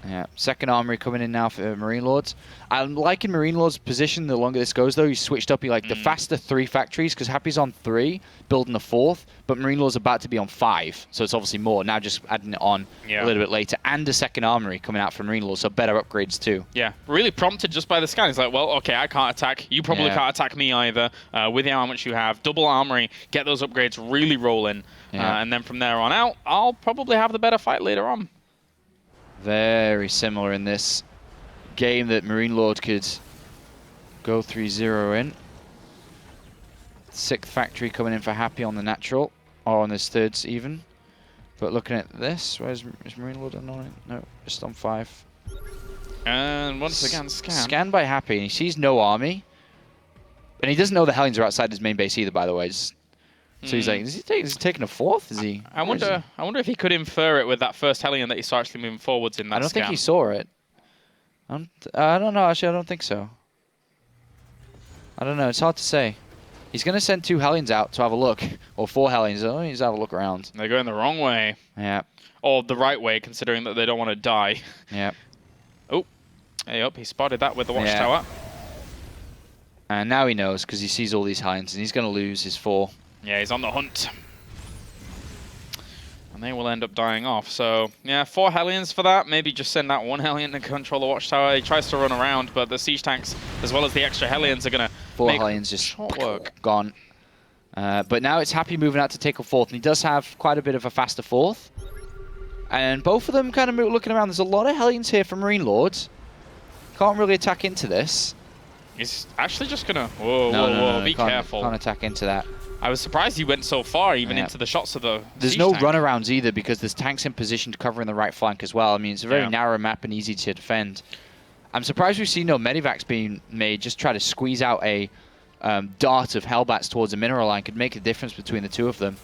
Yeah, second armory coming in now for MarineLorD. I'm liking MarineLorD's position the longer this goes, though. He's switched up. He like the faster 3 factories, because Happy's on 3, building a 4th, but MarineLorD's about to be on 5, so it's obviously more. Now just adding it on a little bit later, and a second armory coming out from MarineLorD, so better upgrades too. Yeah, really prompted just by the scan. He's like, well, okay, I can't attack. You probably can't attack me either. With the armament you have, double armory, get those upgrades really rolling, and then from there on out, I'll probably have the better fight later on. Very similar in this game that MarineLorD could go 3-0 in. 6th factory coming in for Happy on the natural, or on his thirds even. But looking at this, is MarineLorD on it? No, just on 5. And once again, scan. Scanned by Happy, and he sees no army. And he doesn't know the Hellions are outside his main base either, by the way. So he's like, is he taking a fourth? Is he? I wonder if he could infer it with that first Hellion that he saw actually moving forwards in that I don't think scan. he saw it. I don't know. Actually, I don't think so. I don't know. It's hard to say. He's going to send 2 Hellions out to have a look. Or 4 Hellions. Oh, he's have a look around. They're going the wrong way. Yeah. Or the right way, considering that they don't want to die. Yeah. Oh. Hey up, he spotted that with the watchtower. And now he knows, because he sees all these Hellions, and he's going to lose his 4. Yeah, he's on the hunt. And they will end up dying off. So, yeah, 4 Hellions for that. Maybe just send that 1 Hellion to control the watchtower. He tries to run around, but the siege tanks, as well as the extra Hellions, are going to 4 Hellions just short work. Gone. But now it's Happy moving out to take a 4th, and he does have quite a bit of a faster 4th. And both of them kind of looking around. There's a lot of Hellions here from MarineLorD. Can't really attack into this. He's actually just going to... Whoa, be careful. Can't attack into that. I was surprised he went so far, even into the shots of the There's no runarounds either, because there's tanks in position to cover in the right flank as well. I mean, it's a very narrow map and easy to defend. I'm surprised we've seen no medivacs being made. Just try to squeeze out a dart of Hellbats towards a mineral line could make a difference between the 2 of them.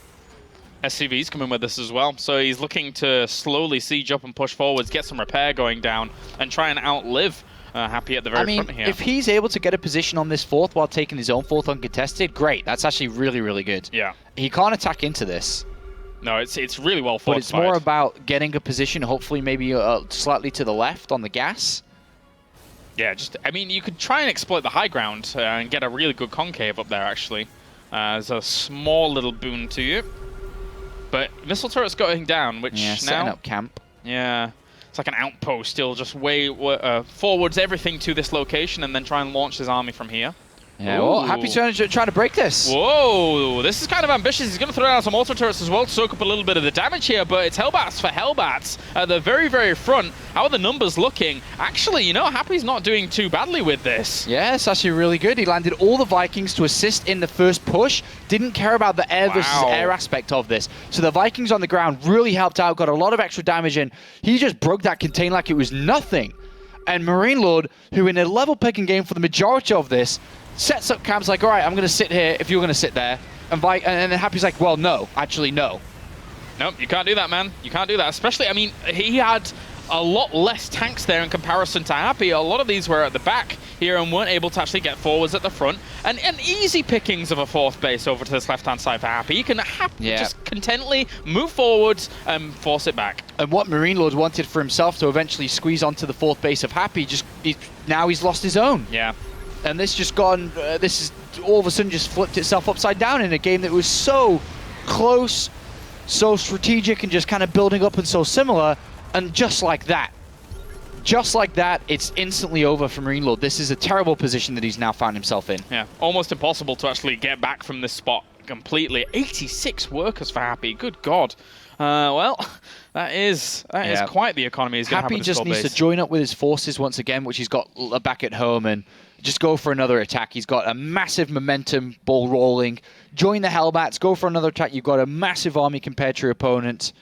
SCV's coming with this as well, so he's looking to slowly siege up and push forwards, get some repair going down, and try and outlive Happy at the very front here. If he's able to get a position on this 4th while taking his own 4th uncontested, great. That's actually really, really good. Yeah. He can't attack into this. No, it's really well fortified. But it's more about getting a position, hopefully maybe slightly to the left on the gas. Yeah, I mean, you could try and exploit the high ground and get a really good concave up there, actually. As a small little boon to you. But missile turret's going down, which now... setting up camp. Yeah. It's like an outpost. He'll just forwards everything to this location and then try and launch his army from here. Yeah, well, Happy trying to break this. Whoa, this is kind of ambitious. He's going to throw down some auto turrets as well to soak up a little bit of the damage here, but it's Hellbats for Hellbats at the very, very front. How are the numbers looking? Actually, you know, Happy's not doing too badly with this. Yeah, it's actually really good. He landed all the Vikings to assist in the first push. Didn't care about the air versus air aspect of this. So the Vikings on the ground really helped out, got a lot of extra damage in. He just broke that contain like it was nothing. And MarineLorD, who in a level picking game for the majority of this, sets up camps like, all right, I'm going to sit here if you're going to sit there. And then Happy's like, well, no, actually, no. Nope, you can't do that, man. You can't do that. Especially, I mean, he had a lot less tanks there in comparison to Happy. A lot of these were at the back here and weren't able to actually get forwards at the front. And easy pickings of a 4th base over to this left-hand side for Happy. He can just contently move forwards and force it back. And what MarineLorD wanted for himself to eventually squeeze onto the 4th base of Happy, now he's lost his own. Yeah. And this just gone, this is all of a sudden just flipped itself upside down in a game that was so close, so strategic, and just kind of building up and so similar. And just like that, it's instantly over for MarineLorD. This is a terrible position that he's now found himself in. Yeah, almost impossible to actually get back from this spot completely. 86 workers for Happy, good God. Well, that is quite the economy he's going to have. Happy just needs to join up with his forces once again, which he's got back at home, and just go for another attack. He's got a massive momentum ball rolling. Join the Hellbats, go for another attack. You've got a massive army compared to your opponent.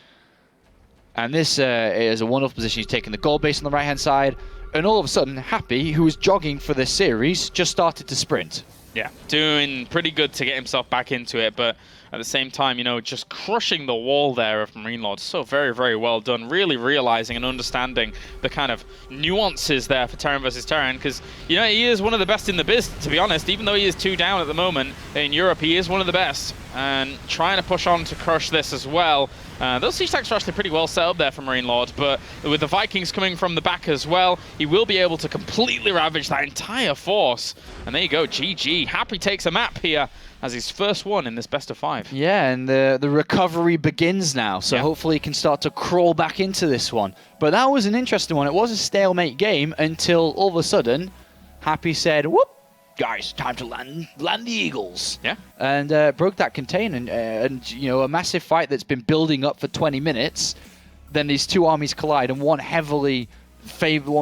And this is a wonderful position. He's taking the gold base on the right-hand side. And all of a sudden, Happy, who was jogging for this series, just started to sprint. Yeah, doing pretty good to get himself back into it, but at the same time, you know, just crushing the wall there of MarineLorD. So very, very well done. Really realizing and understanding the kind of nuances there for Terran versus Terran, because, you know, he is one of the best in the biz, to be honest. Even though he is 2 down at the moment in Europe, he is one of the best. And trying to push on to crush this as well. Those siege tanks are actually pretty well set up there for MarineLorD, but with the Vikings coming from the back as well, he will be able to completely ravage that entire force. And there you go, GG. Happy takes a map here as his first one in this best of 5. Yeah, and the recovery begins now, so hopefully he can start to crawl back into this one. But that was an interesting one. It was a stalemate game until all of a sudden, Happy said, whoop, guys, time to land the Eagles. Yeah. And broke that contain, and you know, a massive fight that's been building up for 20 minutes. Then these 2 armies collide, and one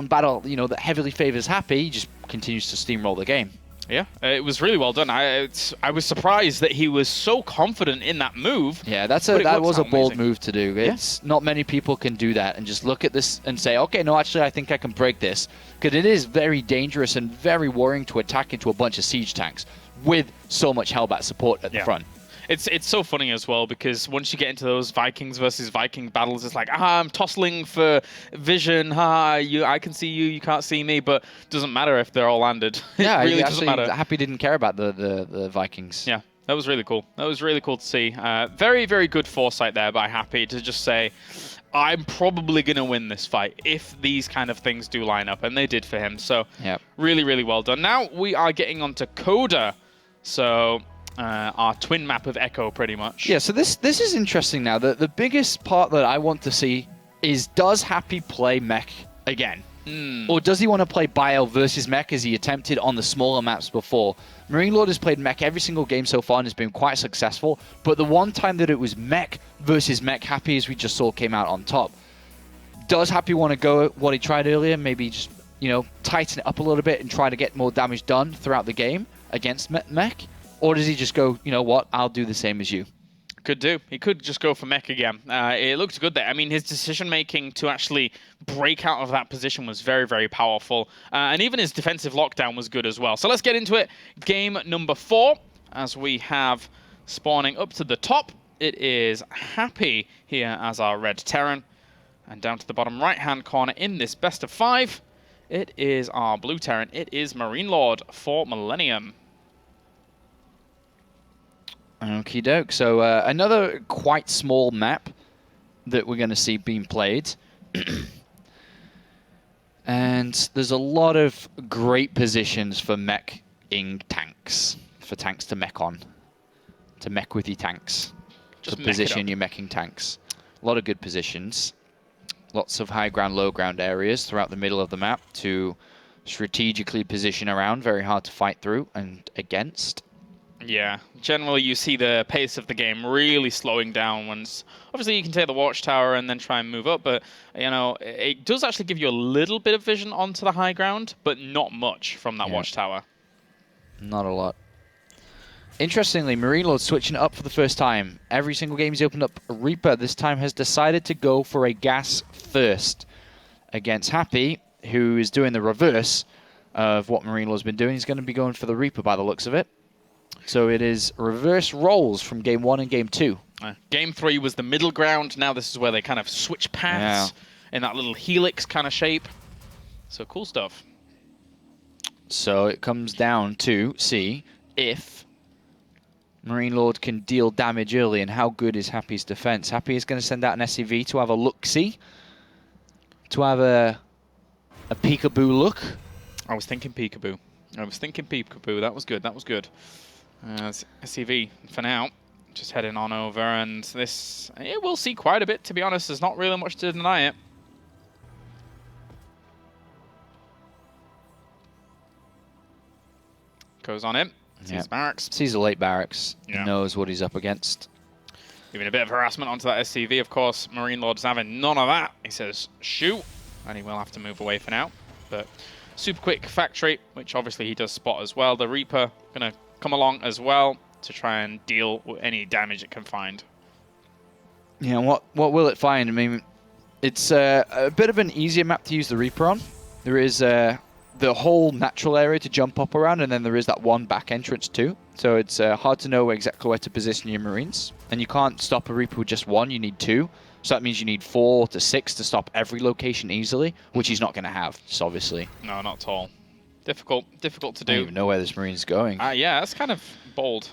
battle, you know, that heavily favors Happy just continues to steamroll the game. Yeah, it was really well done. I was surprised that he was so confident in that move. Yeah, that was a bold move to do. It's not many people can do that and just look at this and say, okay, no, actually, I think I can break this. Because it is very dangerous and very worrying to attack into a bunch of siege tanks with so much Hellbat support at the front. It's so funny as well, because once you get into those Vikings versus Viking battles, it's like, I'm tossling for vision, I can see you, you can't see me, but it doesn't matter if they're all landed. Yeah, it really doesn't matter. Happy didn't care about the Vikings. Yeah, that was really cool. That was really cool to see. Very, very good foresight there by Happy to just say, I'm probably going to win this fight if these kind of things do line up, and they did for him. So really, really well done. Now we are getting on to Coda. So our twin map of Echo, pretty much. Yeah, so this is interesting now. The biggest part that I want to see is, does Happy play mech again? Or does he want to play Bio versus mech as he attempted on the smaller maps before? MarineLorD has played mech every single game so far and has been quite successful, but the one time that it was mech versus mech, Happy, as we just saw, came out on top. Does Happy want to go what he tried earlier, maybe just, you know, tighten it up a little bit and try to get more damage done throughout the game against mech? Or does he just go, you know what, I'll do the same as you? Could do. He could just go for mech again. It looked good there. I mean, his decision-making to actually break out of that position was very, very powerful. And even his defensive lockdown was good as well. So let's get into it. Game number 4, as we have spawning up to the top. It is Happy here as our red Terran. And down to the bottom right-hand corner in this best of 5, it is our blue Terran. It is MarineLorD for Millennium. Okie doke. So another quite small map that we're going to see being played. And there's a lot of great positions for mech-ing tanks. For tanks to mech on. To mech with your tanks. Just to position your meching tanks. A lot of good positions. Lots of high ground, low ground areas throughout the middle of the map to strategically position around. Very hard to fight through and against. Yeah, generally you see the pace of the game really slowing down once. Obviously you can take the watchtower and then try and move up, but you know, it does actually give you a little bit of vision onto the high ground, but not much from that watchtower. Not a lot. Interestingly, MarineLorD switching up for the first time. Every single game he's opened up a Reaper. This time has decided to go for a gas first against Happy, who is doing the reverse of what MarineLorD's been doing. He's going to be going for the Reaper by the looks of it. So it is reverse roles from game 1 and game 2. Game 3 was the middle ground. Now this is where they kind of switch paths in that little helix kind of shape. So cool stuff. So it comes down to see if MarineLorD can deal damage early and how good is Happy's defense. Happy is going to send out an SCV to have a look-see. To have a peekaboo look. I was thinking peekaboo. That was good. That was good. SCV for now. Just heading on over, and this, we'll see quite a bit, to be honest. There's not really much to deny it. Goes on in. Sees barracks. Sees a late barracks. Knows what he's up against. Giving a bit of harassment onto that SCV, of course. MarineLorD's having none of that. He says, shoot. And he will have to move away for now. But super quick factory, which obviously he does spot as well. The Reaper going to come along as well to try and deal with any damage it can find. Yeah, what will it find? I mean, it's a bit of an easier map to use the Reaper on. There is the whole natural area to jump up around, and then there is that one back entrance too. So it's hard to know exactly where to position your Marines. And you can't stop a Reaper with just one, you need 2. So that means you need 4 to 6 to stop every location easily, which he's not going to have, just obviously. No, not at all. Difficult to do. I don't even know where this Marine's going. Yeah, that's kind of bold.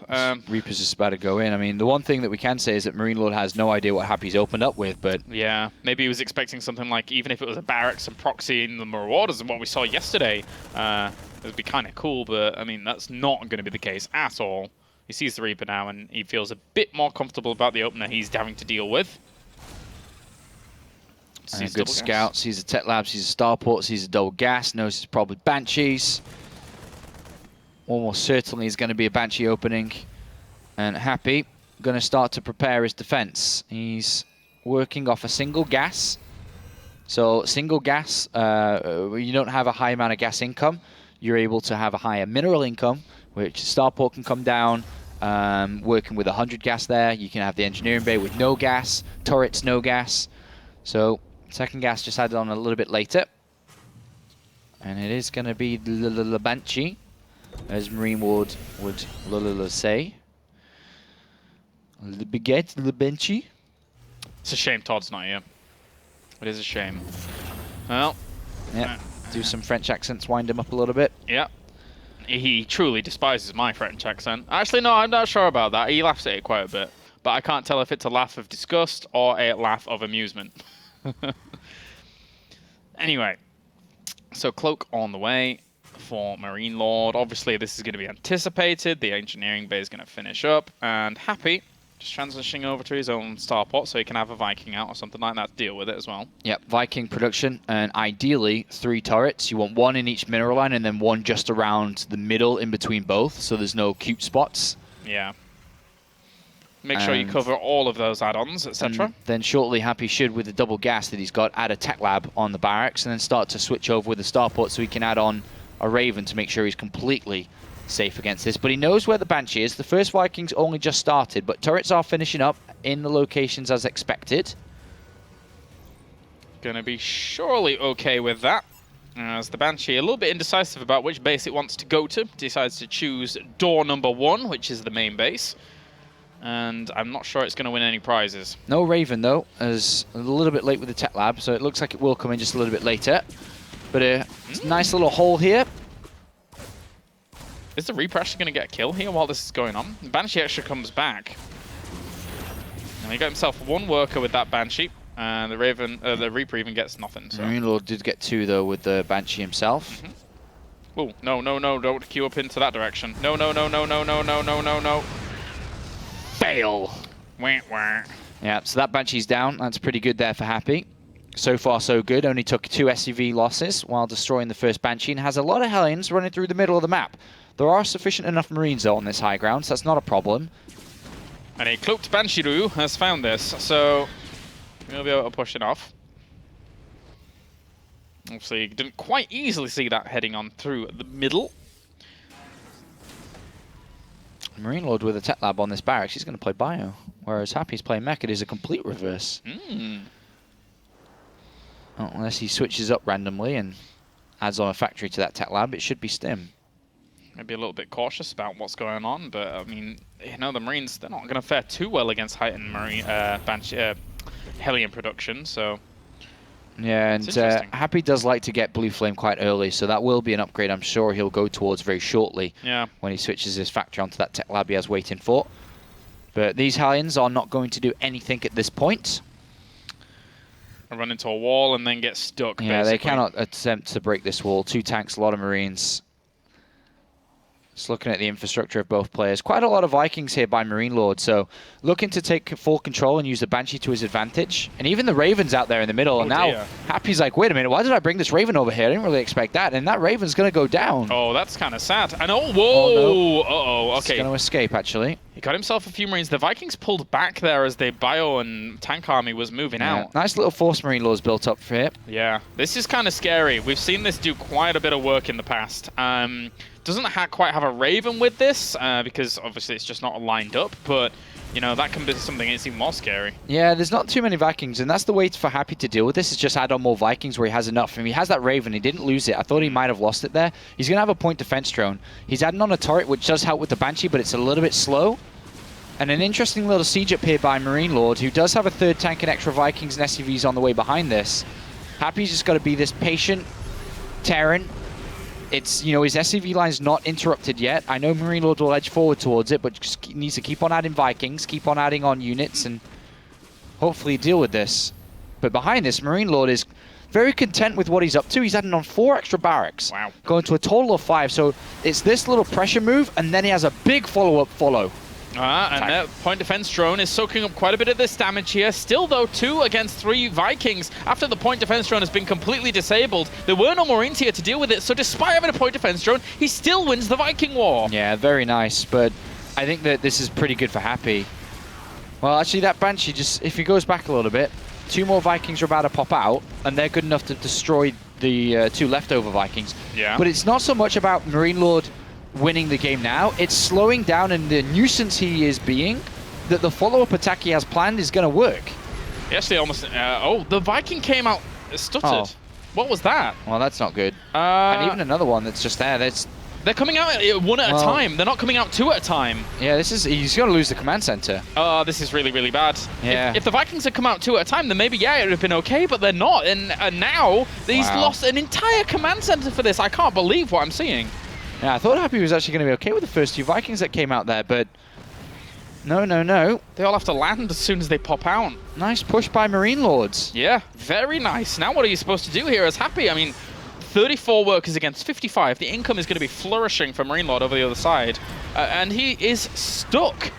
Reaper's just about to go in. I mean, the one thing that we can say is that MarineLorD has no idea what Happy's opened up with, but... Yeah, maybe he was expecting something like, even if it was a barracks and proxy in the Marauders and what we saw yesterday, it would be kind of cool, but, I mean, that's not going to be the case at all. He sees the Reaper now, and he feels a bit more comfortable about the opener he's having to deal with. A good scout, sees a tech lab, sees a starport, sees a double gas, knows it's probably Banshees. Almost certainly is going to be a Banshee opening. And Happy going to start to prepare his defense. He's working off a single gas. So single gas, you don't have a high amount of gas income. You're able to have a higher mineral income, which starport can come down. Working with 100 gas there, you can have the engineering bay with no gas, turrets no gas. So second gas just added on a little bit later. And it is going to be the Banshee, as MarineLorD would say. Le baguette, le benchy. It's a shame Todd's not here. It is a shame. Well. Yeah. Do some French accents, wind him up a little bit. Yeah. He truly despises my French accent. Actually, no, I'm not sure about that. He laughs at it quite a bit. But I can't tell if it's a laugh of disgust or a laugh of amusement. Anyway, so Cloak on the way for MarineLorD. Obviously, this is going to be anticipated. The engineering bay is going to finish up. And Happy, just transitioning over to his own starport so he can have a Viking out or something like that to deal with it as well. Yep, Viking production, and ideally 3 turrets. You want 1 in each mineral line and then 1 just around the middle in between both, so there's no cute spots. Yeah. Make sure you cover all of those add-ons, etc. Then shortly, Happy should, with the double gas that he's got, add a tech lab on the barracks and then start to switch over with the starport so he can add on a Raven to make sure he's completely safe against this. But he knows where the Banshee is. The first Vikings only just started, but turrets are finishing up in the locations as expected. Gonna be surely okay with that. As the Banshee, a little bit indecisive about which base it wants to go to, decides to choose door number 1, which is the main base. And I'm not sure it's going to win any prizes. No Raven, though, as a little bit late with the tech lab, so it looks like it will come in just a little bit later. But a nice little hole here. Is the Reaper actually going to get a kill here while this is going on? The Banshee actually comes back. And he got himself 1 worker with that Banshee. And the Reaper even gets nothing. So. MarineLorD did get 2, though, with the Banshee himself. Oh, no, no, no, don't queue up into that direction. No, no, no, no, no, no, no, no, no, no. Fail. Wah, wah. Yeah, so that Banshee's down. That's pretty good there for Happy. So far, so good. Only took 2 SCV losses while destroying the first Banshee and has a lot of Hellions running through the middle of the map. There are sufficient enough Marines, though, on this high ground, so that's not a problem. And a cloaked Banshee has found this, so we'll be able to push it off. Obviously, you didn't quite easily see that heading on through the middle. MarineLorD with a tech lab on this barracks, he's going to play bio, whereas Happy's playing mech. It is a complete reverse. Well, unless he switches up randomly and adds on a factory to that tech lab, it should be Stim. Maybe a little bit cautious about what's going on, but I mean, you know, the Marines, they're not going to fare too well against heightened Hellion production, so... Yeah, and Happy does like to get Blue Flame quite early, so that will be an upgrade I'm sure he'll go towards very shortly. Yeah. When he switches his factory onto that tech lab he has waiting for. But these Hellions are not going to do anything at this point. I run into a wall and then get stuck, yeah, basically. They cannot attempt to break this wall. 2 tanks, a lot of Marines. Just looking at the infrastructure of both players. Quite a lot of Vikings here by MarineLorD, so looking to take full control and use the Banshee to his advantage. And even the Raven's out there in the middle, and now Happy's like, wait a minute, why did I bring this Raven over here? I didn't really expect that, and that Raven's going to go down. Oh, that's kind of sad. And oh, whoa! Oh, no. Uh-oh, okay. He's going to escape, actually. He got himself a few Marines. The Vikings pulled back there as the bio and tank army was moving out. Nice little force MarineLorD's built up for it. Yeah, this is kind of scary. We've seen this do quite a bit of work in the past. Doesn't quite have a Raven with this, because obviously it's just not lined up, but, you know, that can be something that's even more scary. Yeah, there's not too many Vikings, and that's the way for Happy to deal with this, is just add on more Vikings where he has enough. And he has that Raven, he didn't lose it. I thought he might have lost it there. He's going to have a point defense drone. He's adding on a turret, which does help with the Banshee, but it's a little bit slow. And an interesting little siege up here by MarineLorD, who does have a 3rd tank and extra Vikings and SCVs on the way behind this. Happy's just got to be this patient Terran. It's, you know, his SCV line's not interrupted yet. I know MarineLorD will edge forward towards it, but just needs to keep on adding Vikings, keep on adding on units, and hopefully deal with this. But behind this, MarineLorD is very content with what he's up to. He's adding on 4 extra barracks. Wow. Going to a total of 5. So it's this little pressure move, and then he has a big follow-up follow. And that point defense drone is soaking up quite a bit of this damage here. Still, though, 2 against 3 Vikings. After the point defense drone has been completely disabled, there were no Marines here to deal with it. So despite having a point defense drone, he still wins the Viking war. Yeah, very nice. But I think that this is pretty good for Happy. Well, actually, that Banshee, just if he goes back a little bit, 2 more Vikings are about to pop out, and they're good enough to destroy the 2 leftover Vikings. Yeah. But it's not so much about MarineLorD winning the game now. It's slowing down in the nuisance he is being, that the follow-up attack he has planned is going to work. He actually almost... oh, the Viking came out stuttered. Oh. What was that? Well, that's not good. And even another one that's just there. They're coming out one at a time. They're not coming out two at a time. Yeah, he's going to lose the command center. Oh, this is really, really bad. Yeah. If the Vikings had come out two at a time, then maybe, yeah, it would have been okay, but they're not. And now he's lost an entire command center for this. I can't believe what I'm seeing. Yeah, I thought Happy was actually going to be okay with the first two Vikings that came out there, but no. They all have to land as soon as they pop out. Nice push by MarineLords. Yeah, very nice. Now what are you supposed to do here as Happy? I mean, 34 workers against 55. The income is going to be flourishing for MarineLorD over the other side. And he is stuck.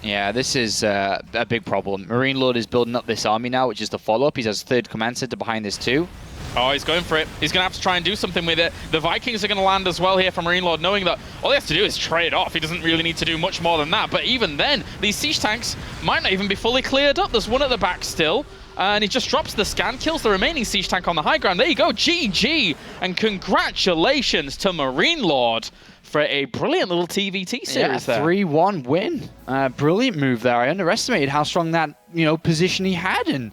Yeah, this is a big problem. MarineLorD is building up this army now, which is the follow-up. He has third command center behind this too. Oh, he's going for it. He's going to have to try and do something with it. The Vikings are going to land as well here from MarineLorD, knowing that all he has to do is trade off. He doesn't really need to do much more than that. But even then, these siege tanks might not even be fully cleared up. There's one at the back still. And he just drops the scan, kills the remaining siege tank on the high ground. There you go, GG. And congratulations to MarineLorD for a brilliant little TvT series there. 3-1 win. Brilliant move there. I underestimated how strong that position he had, and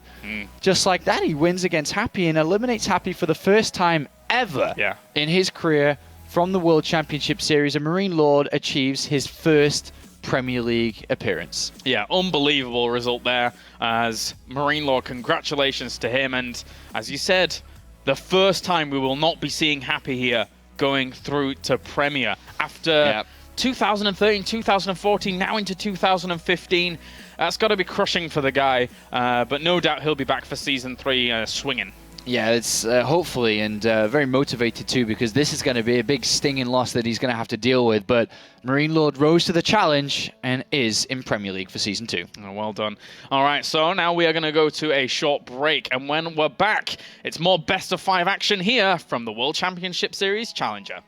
just like that, he wins against Happy and eliminates Happy for the first time ever in his career from the World Championship Series. And MarineLorD achieves his first Premier League appearance. Yeah, unbelievable result there as MarineLorD. Congratulations to him, and as you said, the first time we will not be seeing Happy here going through to Premier after 2013, 2014, now into 2015. That's got to be crushing for the guy, but no doubt he'll be back for Season 3 swinging. Yeah, it's hopefully, and very motivated too, because this is going to be a big stinging loss that he's going to have to deal with. But MarineLorD rose to the challenge and is in Premier League for Season 2. Oh, well done. All right, so now we are going to go to a short break. And when we're back, it's more best of 5 action here from the World Championship Series Challenger.